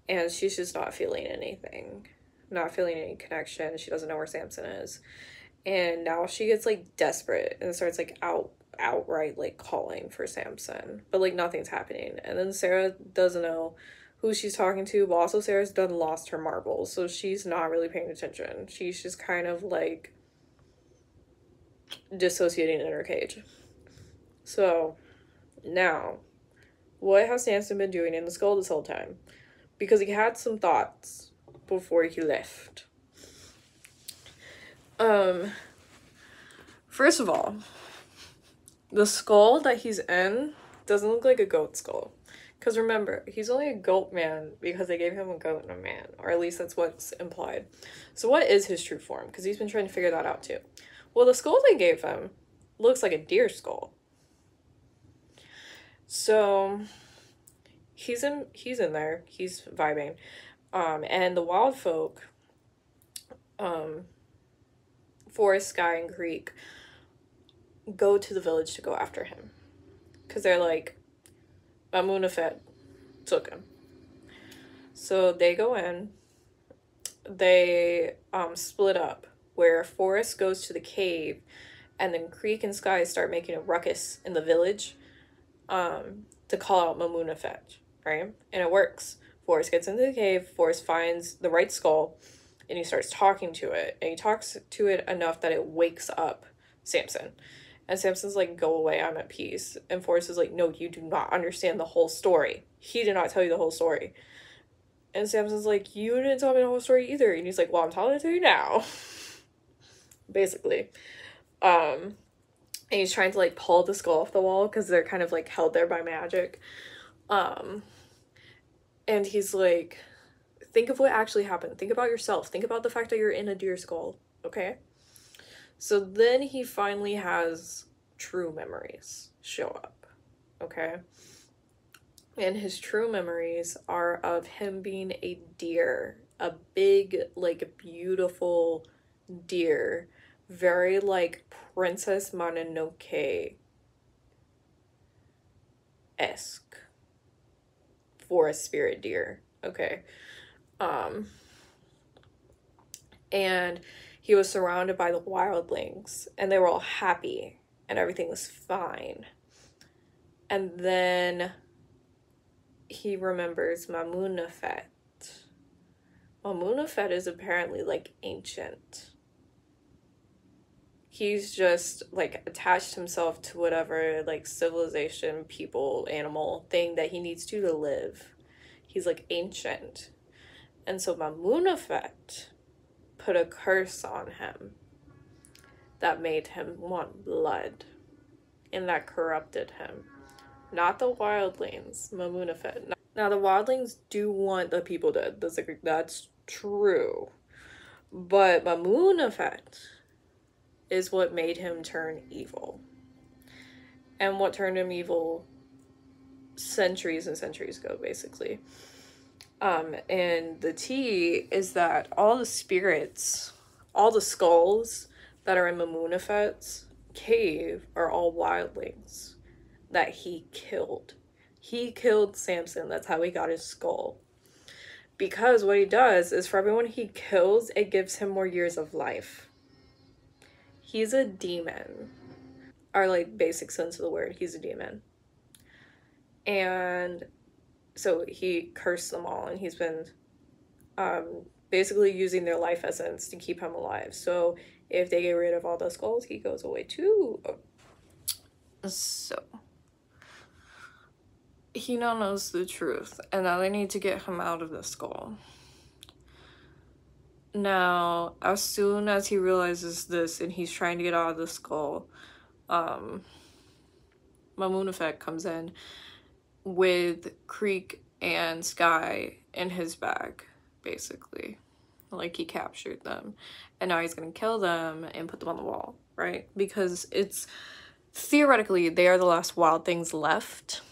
and she's just not feeling anything. Not feeling any connection. She doesn't know where Samson is. And now she gets like desperate and starts like outright like calling for Samson, but like nothing's happening. And then Sarah doesn't know who she's talking to, but also Sarah's done lost her marbles, so she's not really paying attention. She's just kind of like dissociating in her cage. So now, what has Samson been doing in the skull this whole time? Because he had some thoughts before he left. First of all, the skull that he's in doesn't look like a goat skull. Because remember, he's only a goat man because they gave him a goat and a man. Or at least that's what's implied. So what is his true form? Because he's been trying to figure that out too. Well, the skull they gave him looks like a deer skull. So he's in there. He's vibing. And the wild folk, Forest, Sky, and Creek, go to the village to go after him. Because they're like, Amunafet took him. So they go in. They split up, where Forest goes to the cave, and then Creek and Sky start making a ruckus in the village to call out Mamunafet, right? And it works. Forrest gets into the cave, Forrest finds the right skull, and he starts talking to it. And he talks to it enough that it wakes up Samson. And Samson's like, go away, I'm at peace. And Forrest is like, no, you do not understand the whole story. He did not tell you the whole story. And Samson's like, you didn't tell me the whole story either. And he's like, well, I'm telling it to you now. Basically. And he's trying to like pull the skull off the wall because they're kind of like held there by magic. And he's like, think of what actually happened. Think about yourself. Think about the fact that you're in a deer skull. Okay? So then he finally has true memories show up. Okay? And his true memories are of him being a deer. A big, like, beautiful deer. Very, like, Princess Mononoke-esque. Forest spirit deer. Okay? And he was surrounded by the wildlings, and they were all happy, and everything was fine. And then he remembers Mamunafet. Mamunafet is apparently, like, ancient. He's just, like, attached himself to whatever, like, civilization, people, animal thing that he needs to live. He's, like, ancient. And so Mamunafet put a curse on him that made him want blood, and that corrupted him. Not the wildlings, Mamunafet. Now, the wildlings do want the people dead. That's true. But Mamunafet is what made him turn evil. And what turned him evil centuries and centuries ago, basically. And the tea is that all the spirits, all the skulls that are in Mamunafet's cave are all wildlings that he killed. He killed Samson. That's how he got his skull. Because what he does is for everyone he kills, it gives him more years of life. He's a demon. Our, like, basic sense of the word. He's a demon. And so he cursed them all, and he's been basically using their life essence to keep him alive. So if they get rid of all the skulls, he goes away too. So he now knows the truth, and now they need to get him out of the skull. Now, as soon as he realizes this and he's trying to get out of the skull, Mamunafet comes in with Creek and Sky in his bag, basically. Like, he captured them. And now he's gonna kill them and put them on the wall, right? Because it's, theoretically, they are the last wild things left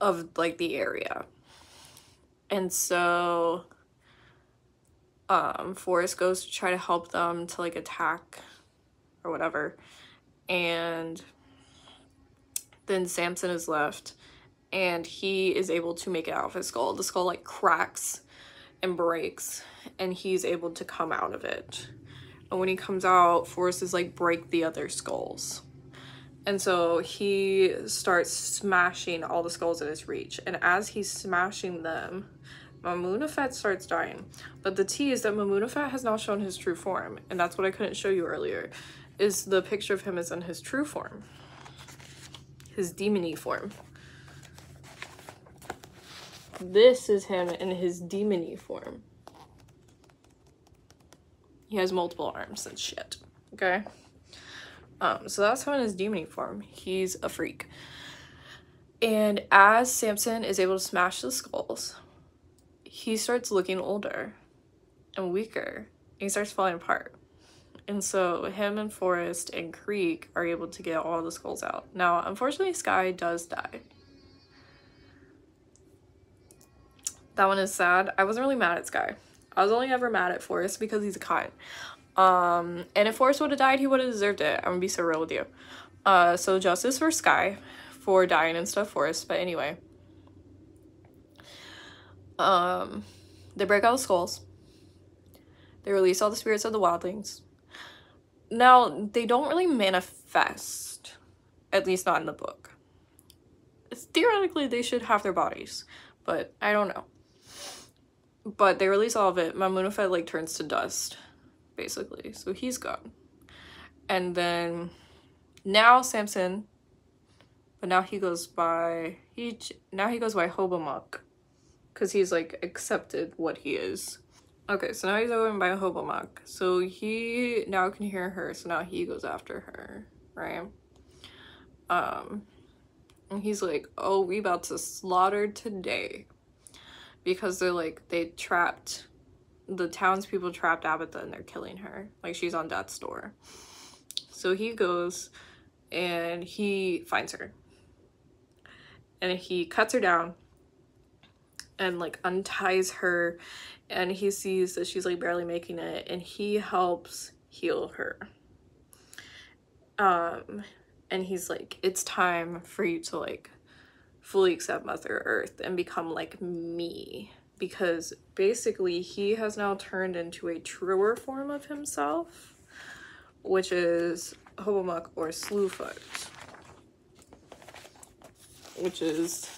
of, like, the area. And so, Forrest goes to try to help them to, like, attack or whatever. And then Samson is left, and he is able to make it out of his skull. The skull, like, cracks and breaks, and he's able to come out of it. And when he comes out, Forrest is like, break the other skulls. And so he starts smashing all the skulls in his reach. And as he's smashing them, Mamunafet starts dying. But the tea is that Mamunafet has now shown his true form. And that's what I couldn't show you earlier, is the picture of him is in his true form. His demony form. This is him in his demony form. He has multiple arms and shit. Okay? So that's him in his demony form. He's a freak. And as Samson is able to smash the skulls, he starts looking older and weaker. And he starts falling apart. And so him and Forrest and Creek are able to get all the skulls out. Now, unfortunately, Sky does die. That one is sad. I wasn't really mad at Sky. I was only ever mad at Forrest because he's a cunt. And if Forrest would have died, he would have deserved it. I'm gonna be so real with you. So justice for Sky for dying and stuff, Forrest. But anyway. They break all the skulls. They release all the spirits of the wildlings. Now, they don't really manifest. At least not in the book. Theoretically, they should have their bodies. But I don't know. But they release all of it. Mamunafet, like, turns to dust, basically. So he's gone. And then now Samson, but now he goes by, now he goes by Hobomuk. because he's like accepted what he is. Okay, so now he's going by Hobomok. So he now can hear her, so now he goes after her, right? And he's like, oh, we about to slaughter today. Because they're like, the townspeople trapped Abatha and they're killing her. Like, she's on death's door. So he goes and he finds her. And he cuts her down and like unties her, and he sees that she's like barely making it, and he helps heal her. And he's like, it's time for you to like fully accept Mother Earth and become like me, because basically he has now turned into a truer form of himself, which is Hobomok or Slewfoot, which is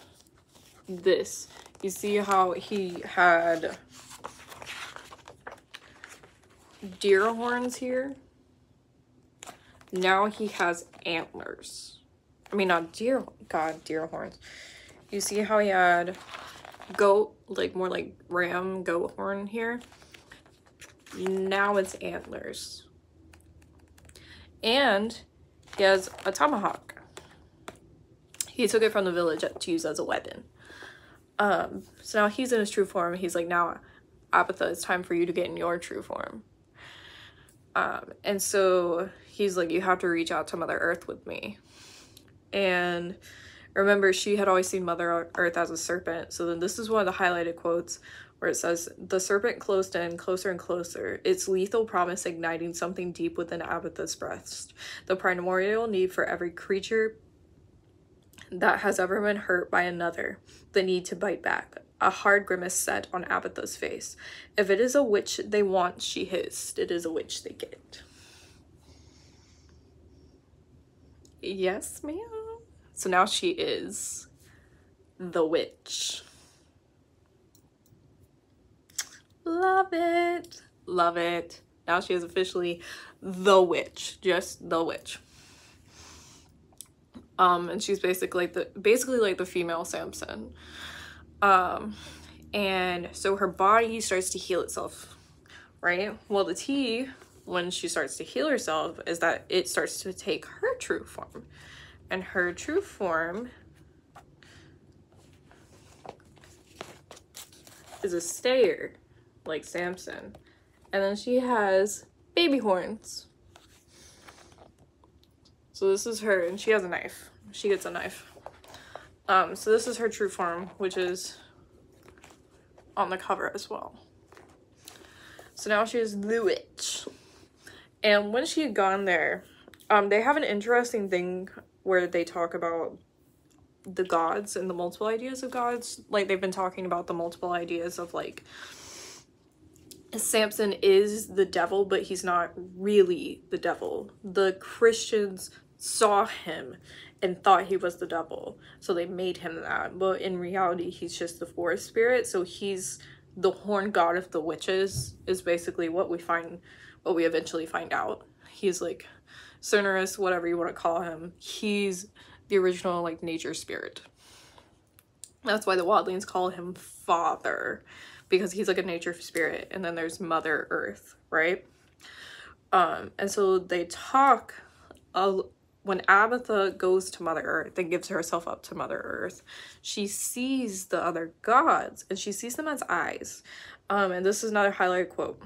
this. You see how he had deer horns here? Now he has antlers. I mean, not deer, God, deer horns. You see how he had goat, like more like ram goat horn here? Now it's antlers. And he has a tomahawk. He took it from the village to use as a weapon. So now he's in his true form. He's like, now, Abatha, it's time for you to get in your true form. And so he's like, you have to reach out to Mother Earth with me. And remember, she had always seen Mother Earth as a serpent. So then this is one of the highlighted quotes where it says, the serpent closed in closer and closer, its lethal promise igniting something deep within Abatha's breast. The primordial need for every creature that has ever been hurt by another, the need to bite back. A hard grimace set on Abatha's face. If it is a witch they want, she hissed, it is a witch they get. Yes, ma'am. So now she is the witch. Love it. Love it. Now she is officially the witch. Just the witch. And she's basically like the female Samson. And so her body starts to heal itself, right? Well, the tea, when she starts to heal herself, is that it starts to take her true form. And her true form is a stayer, like Samson. And then she has baby horns. So this is her, and she has a knife. She gets a knife. So this is her true form, which is on the cover as well. So now she is the witch. And when she had gone there, they have an interesting thing where they talk about the gods and the multiple ideas of gods. Like, they've been talking about the multiple ideas of, like, Samson is the devil, but he's not really the devil. The Christians saw him and thought he was the devil, so they made him that, but in reality he's just the forest spirit. So he's the horn god of the witches, is basically what we eventually find out. He's like Cernerus, whatever you want to call him. He's the original like nature spirit. That's why the wildlings call him father, because he's like a nature spirit. And then there's Mother Earth, right? And so they talk when Abatha goes to Mother Earth and gives herself up to Mother Earth, she sees the other gods and she sees them as eyes. And this is another highlighted quote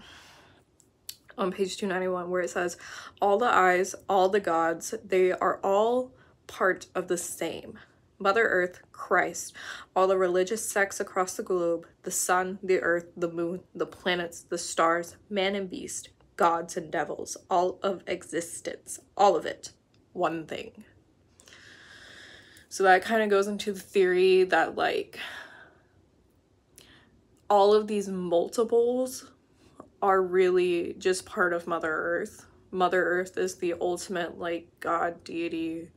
on page 291 where it says, all the eyes, all the gods, they are all part of the same. Mother Earth, Christ, all the religious sects across the globe, the sun, the earth, the moon, the planets, the stars, man and beast, gods and devils, all of existence, all of it. One thing. So that kind of goes into the theory that like all of these multiples are really just part of Mother Earth. Mother Earth is the ultimate like god, deity,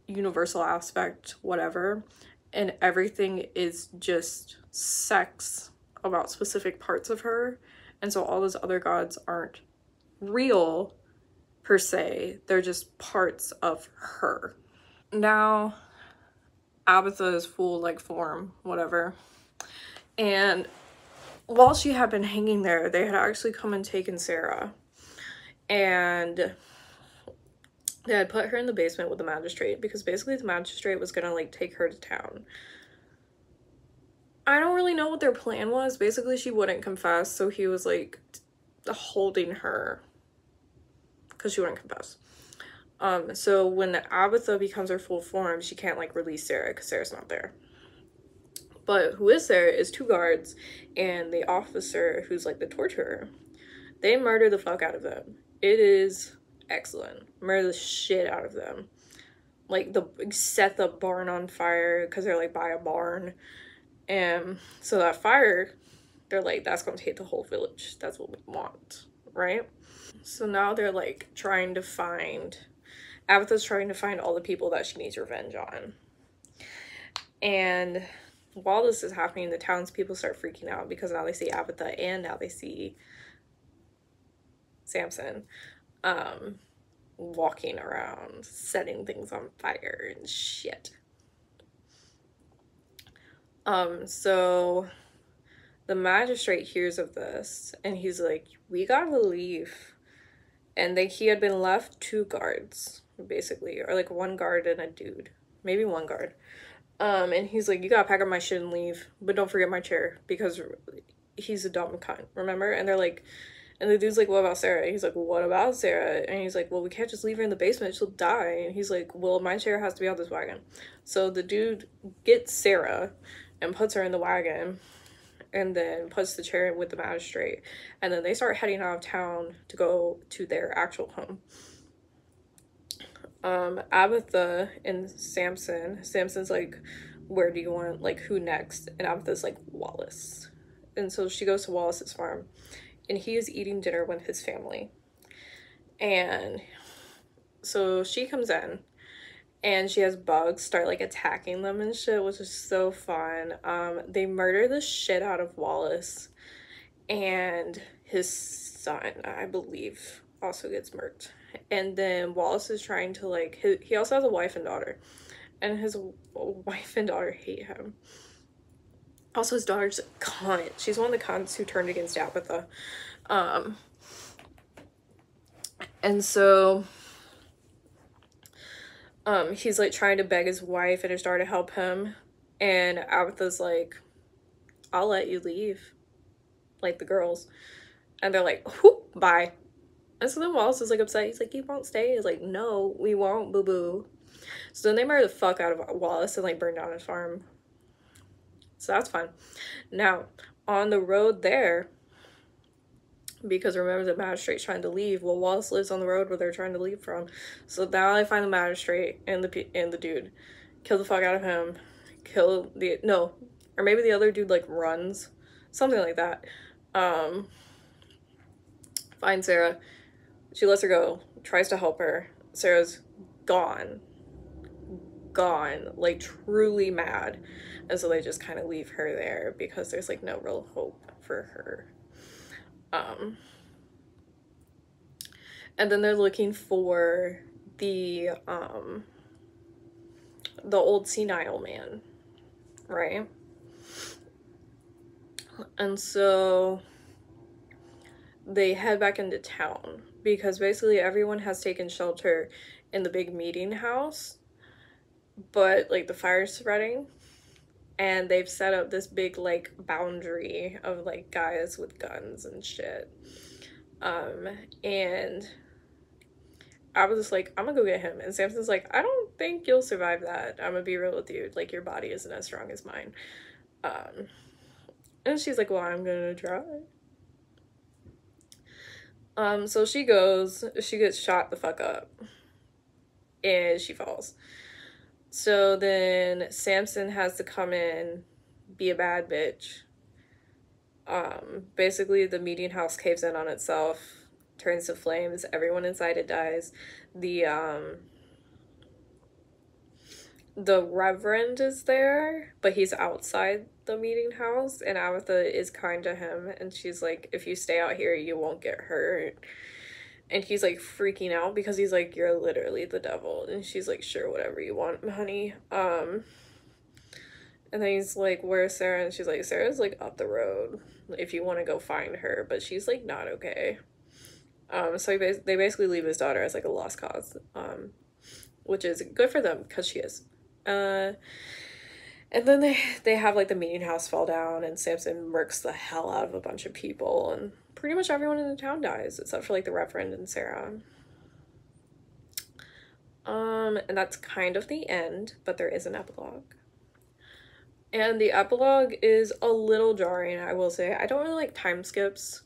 universal aspect, whatever, and everything is just sects about specific parts of her. And so all those other gods aren't real per se, they're just parts of her. Now Abatha is full like form, whatever, And while she had been hanging there, they had actually come and taken Sarah. And they had put her in the basement with the magistrate because basically the magistrate was gonna like take her to town. I don't really know what their plan was. Basically, she wouldn't confess, so he was like holding her because she wouldn't confess. So when Abatha becomes her full form, she can't like release Sarah because Sarah's not there. But who is there is 2 guards and the officer who's like the torturer. They murder the fuck out of them. It is excellent. Murder the shit out of them. Like, set the barn on fire because they're like by a barn. And so that fire, they're like, that's gonna take the whole village. That's what we want, right? So now they're like trying to find, Abatha's trying to find all the people that she needs revenge on. And while this is happening, the townspeople start freaking out because now they see Abatha and now they see Samson walking around, setting things on fire and shit. So the magistrate hears of this and he's like, we gotta leave. And he had been left 2 guards, basically, or like 1 guard and a dude, maybe 1 guard. And he's like, you gotta pack up my shit and leave, but don't forget my chair because he's a dumb cunt, remember? And they're like, and the dude's like, what about Sarah? And he's like, well, what about Sarah? And he's like, well, we can't just leave her in the basement, she'll die. And he's like, well, my chair has to be on this wagon. So the dude gets Sarah and puts her in the wagon and then puts the chair with the magistrate. And then they start heading out of town to go to their actual home. Abatha and Samson's like, where do you want, like, who next? And Abatha's like, Wallace. And so she goes to Wallace's farm and he is eating dinner with his family. And so she comes in and she has bugs start like attacking them and shit, which is so fun. They murder the shit out of Wallace and his son, I believe, also gets murked. And then Wallace is trying to like, he also has a wife and daughter, and his wife and daughter hate him. Also, his daughter's a cunt. She's one of the cunts who turned against Abatha. And so he's like trying to beg his wife and his daughter to help him, and Abatha's like, I'll let you leave, like the girls. And they're like, whoop, bye. And so then Wallace is like upset. He's like, you won't stay? He's like, no, we won't, boo-boo. So then they murder the fuck out of Wallace and like burn down his farm. So that's fun. Now, on the road there, because remember the magistrate's trying to leave, well, Wallace lives on the road where they're trying to leave from. So now they find the magistrate and the dude. Kill the fuck out of him. Or maybe the other dude like runs. Something like that. Finds Sarah. She lets her go, tries to help her. Sarah's gone, like truly mad. And so they just kind of leave her there because there's like no real hope for her. And then they're looking for the old senile man, right? And so they head back into town because basically everyone has taken shelter in the big meeting house, but like the fire's spreading and they've set up this big like boundary of like guys with guns and shit. And I was just like, I'm gonna go get him. And Samson's like, I don't think you'll survive that. I'm gonna be real with you. Like, your body isn't as strong as mine. And she's like, well, I'm gonna try. So she goes, she gets shot the fuck up. And she falls. So then Samson has to come in, be a bad bitch. Basically the meeting house caves in on itself, turns to flames, everyone inside it dies. The reverend is there, but he's outside the meeting house, and Abatha is kind to him, and she's like, if you stay out here, you won't get hurt. And he's like freaking out because he's like, you're literally the devil. And she's like, sure, whatever you want, honey. And then he's like, where's Sarah? And she's like, Sarah's like up the road if you want to go find her, but she's like not okay. So they basically leave his daughter as like a lost cause, which is good for them because she is. And then they have like the meeting house fall down, and Samson murks the hell out of a bunch of people, and pretty much everyone in the town dies except for like the Reverend and Sarah. And that's kind of the end, but there is an epilogue. And the epilogue is a little jarring, I will say. I don't really like time skips.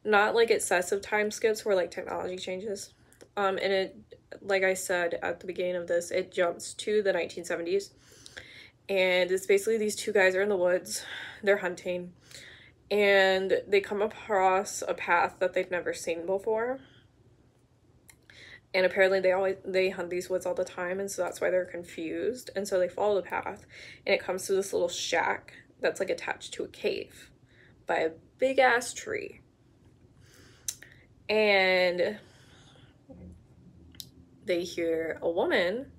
Not like excessive time skips where like technology changes. And it, like I said at the beginning of this, it jumps to the 1970s. And it's basically these two guys are in the woods. They're hunting. And they come across a path that they've never seen before. And apparently they hunt these woods all the time, and so that's why they're confused. And so they follow the path, and it comes to this little shack that's like attached to a cave by a big ass tree. And they hear a woman,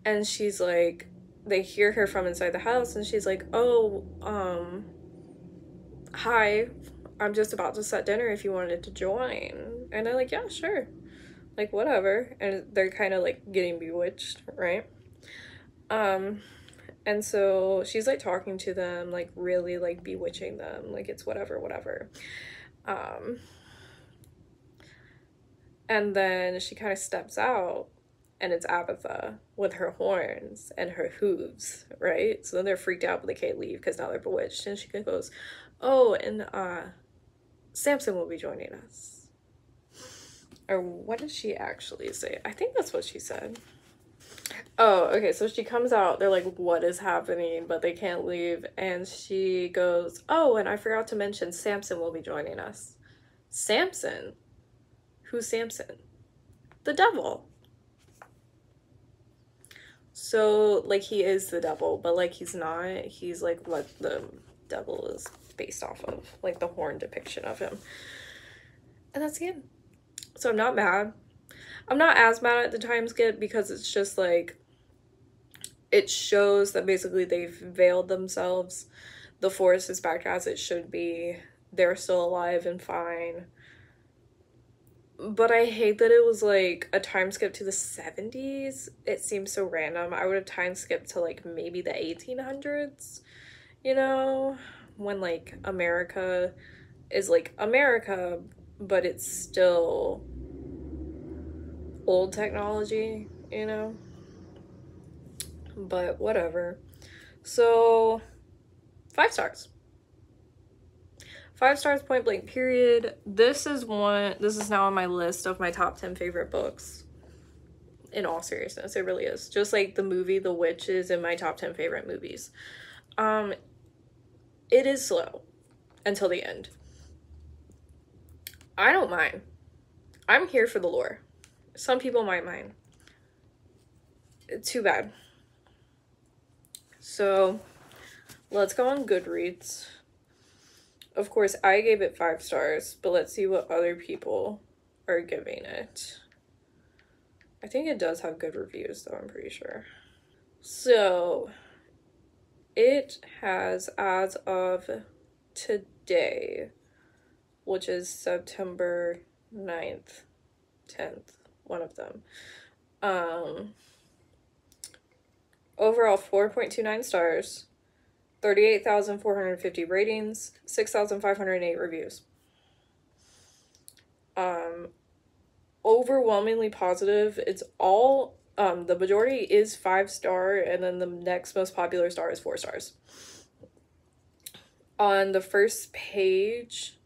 and she's like, they hear her from inside the house, and she's like, oh, hi, I'm just about to set dinner if you wanted to join. And they're like, yeah, sure. Like, whatever. And they're kind of like getting bewitched, right? And so she's like talking to them, like really like bewitching them, like it's whatever. And then she kind of steps out, and it's Abatha with her horns and her hooves, right? So then they're freaked out, but they can't leave because now they're bewitched. And she goes, oh, and Samson will be joining us. Or what did she actually say? I think that's what she said. Oh, okay, so she comes out, they're like, what is happening? But they can't leave. And she goes, oh, and I forgot to mention Samson will be joining us. Samson? Who's Samson? The devil. So, like, he is the devil, but, like, he's not. He's, like, what the devil is based off of. Like, the horn depiction of him. And that's the end. So I'm not mad. I'm not as mad at the time skip because it's just like, it shows that basically they've veiled themselves. The forest is back as it should be. They're still alive and fine. But I hate that it was like a time skip to the 70s. It seems so random. I would have time skipped to like maybe the 1800s, you know, when like America is like America, but it's still old technology, you know? But whatever. So, 5 stars. 5 stars, point blank, period. This is now on my list of my top 10 favorite books. In all seriousness, it really is. Just like the movie The Witch is in my top 10 favorite movies. It is slow until the end. I don't mind. I'm here for the lore. Some people might mind. Too bad. So, let's go on Goodreads. Of course, I gave it 5 stars, but let's see what other people are giving it. I think it does have good reviews, though, I'm pretty sure. So, it has, as of today, which is September 9th, 10th, one of them. Overall 4.29 stars, 38,450 ratings, 6,508 reviews. Overwhelmingly positive. It's all, the majority is 5 star, and then the next most popular star is 4 stars. On the first page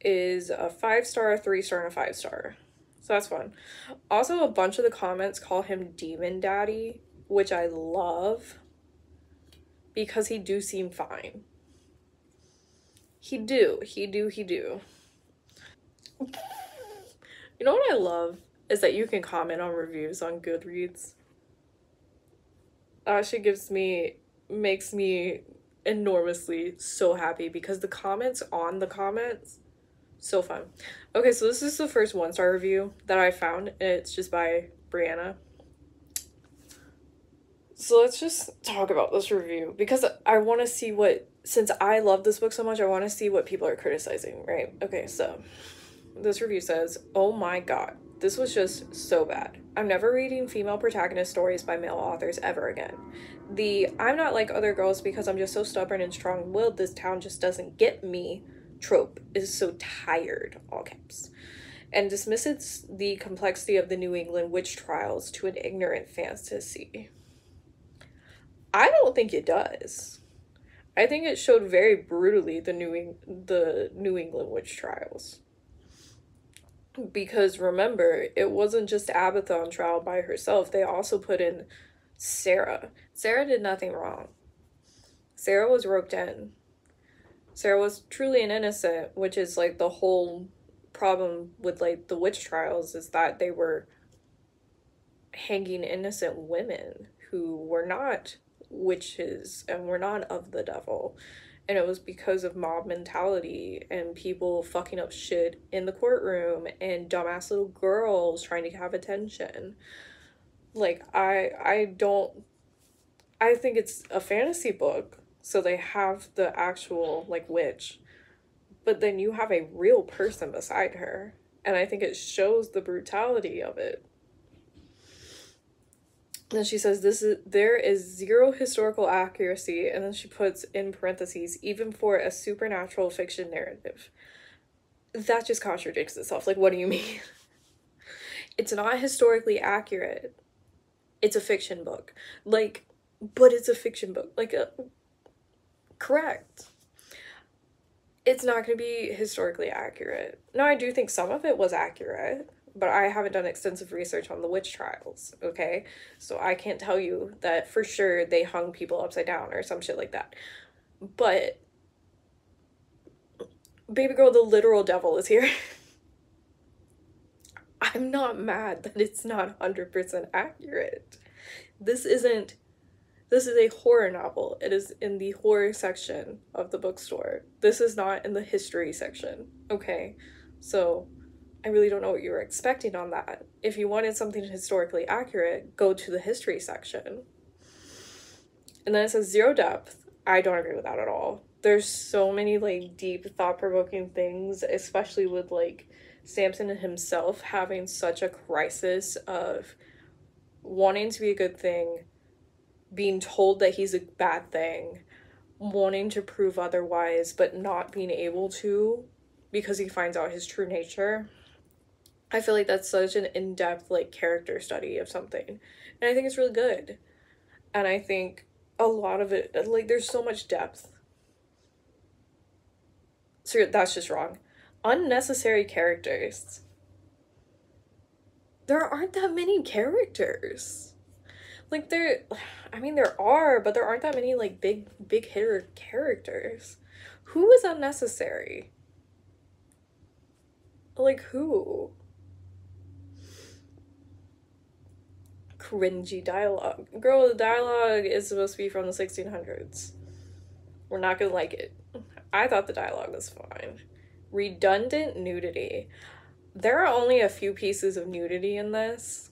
is a 5 star, a 3 star, and a 5 star. So that's fun. Also, a bunch of the comments call him Demon Daddy, which I love, because he do seem fine. He do. You know what I love is that you can comment on reviews on Goodreads. Actually makes me enormously so happy, because the comments on the comments, so fun. Okay, so this is the first 1-star review that I found, and it's just by Brianna. So let's just talk about this review, because I want to see what, since I love this book so much, I want to see what people are criticizing, right? Okay, so this review says, "Oh my god, this was just so bad. I'm never reading female protagonist stories by male authors ever again. The 'I'm not like other girls because I'm just so stubborn and strong-willed, this town just doesn't get me' trope is so tired," all caps, and dismisses the complexity of the New England witch trials to an ignorant fantasy. I don't think it does. I think it showed very brutally the New England witch trials. Because remember, it wasn't just Abatha on trial by herself. They also put in Sarah. Sarah did nothing wrong. Sarah was roped in. Sarah was truly an innocent, which is like the whole problem with like the witch trials, is that they were hanging innocent women who were not witches and were not of the devil, and it was because of mob mentality and people fucking up shit in the courtroom and dumbass little girls trying to have attention. Like, I think it's a fantasy book, so they have the actual like witch, but then you have a real person beside her, and I think it shows the brutality of it. Then she says, there is zero historical accuracy, and then she puts in parentheses, even for a supernatural fiction narrative. That just contradicts itself. Like, what do you mean? It's not historically accurate. It's a fiction book. Like, but it's a fiction book. Like, correct. It's not going to be historically accurate. Now, I do think some of it was accurate, but I haven't done extensive research on the witch trials, okay? So I can't tell you that for sure they hung people upside down or some shit like that. But, baby girl, the literal devil is here. I'm not mad that it's not 100% accurate. This is a horror novel. It is in the horror section of the bookstore. This is not in the history section, okay? So I really don't know what you were expecting on that. If you wanted something historically accurate, go to the history section. And then it says zero depth. I don't agree with that at all. There's so many like deep thought-provoking things, especially with like Samson himself having such a crisis of wanting to be a good thing, being told that he's a bad thing, wanting to prove otherwise, but not being able to because he finds out his true nature. I feel like that's such an in-depth like character study of something, and I think it's really good. And I think a lot of it, like, there's so much depth. So that's just wrong. Unnecessary characters. There aren't that many characters. Like, there are, but there aren't that many like big hitter characters. Who is unnecessary? Like, who? Cringy dialogue. Girl, the dialogue is supposed to be from the 1600s. We're not gonna like it. I thought the dialogue was fine. Redundant nudity. There are only a few pieces of nudity in this,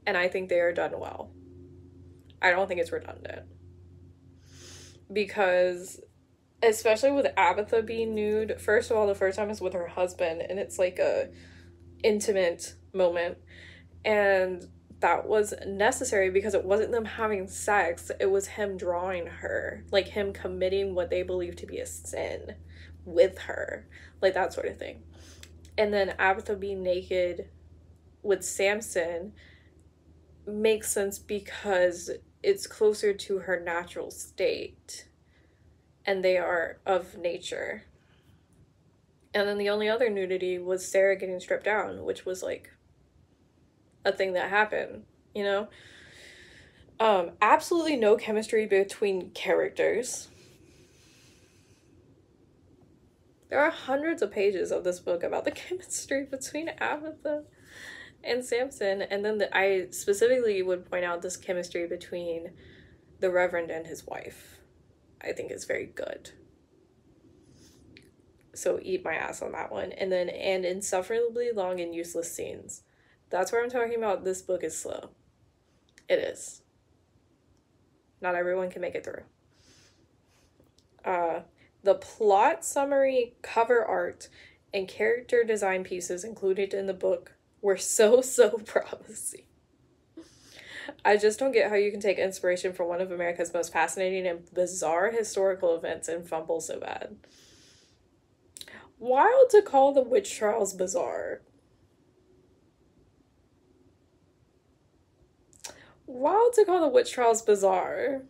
and I think they are done well. I don't think it's redundant. Because, especially with Abatha being nude, first of all, the first time is with her husband, and it's like a intimate moment, and that was necessary because it wasn't them having sex, it was him drawing her, like him committing what they believe to be a sin with her, like that sort of thing. And then Abatha being naked with Samson makes sense because it's closer to her natural state, and they are of nature. And then the only other nudity was Sarah getting stripped down, which was like a thing that happened, you know? Absolutely no chemistry between characters. There are hundreds of pages of this book about the chemistry between Abatha and Samson, and then I specifically would point out this chemistry between the Reverend and his wife. I think is very good. So eat my ass on that one. And then, and insufferably long and useless scenes. That's where I'm talking about this book is slow. It is. Not everyone can make it through. The plot summary, cover art, and character design pieces included in the book were so promising. I just don't get how you can take inspiration from one of America's most fascinating and bizarre historical events and fumble so bad. Wild to call the witch trials bizarre. Wild to call the witch trials bizarre.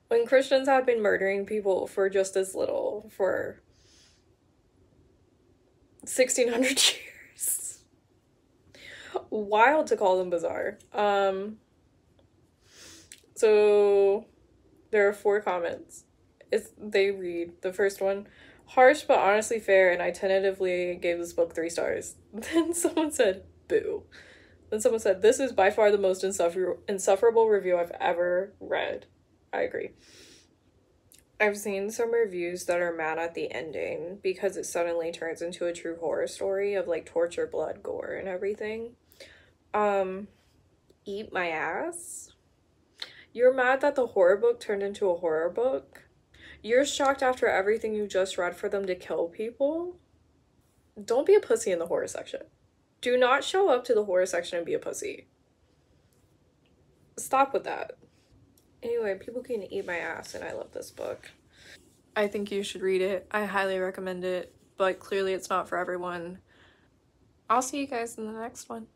When Christians have been murdering people for just as little for 1600 years. Wild to call them bizarre. So there are 4 comments. They read, the first one, harsh but honestly fair, and I tentatively gave this book 3 stars. Then someone said, boo. Then someone said, this is by far the most insufferable review I've ever read. I agree. I've seen some reviews that are mad at the ending because it suddenly turns into a true horror story of like torture, blood, gore, and everything. Eat my ass. You're mad that the horror book turned into a horror book? You're shocked after everything you just read for them to kill people? Don't be a pussy in the horror section. Do not show up to the horror section and be a pussy. Stop with that. Anyway, people can eat my ass, and I love this book. I think you should read it. I highly recommend it, but clearly it's not for everyone. I'll see you guys in the next one.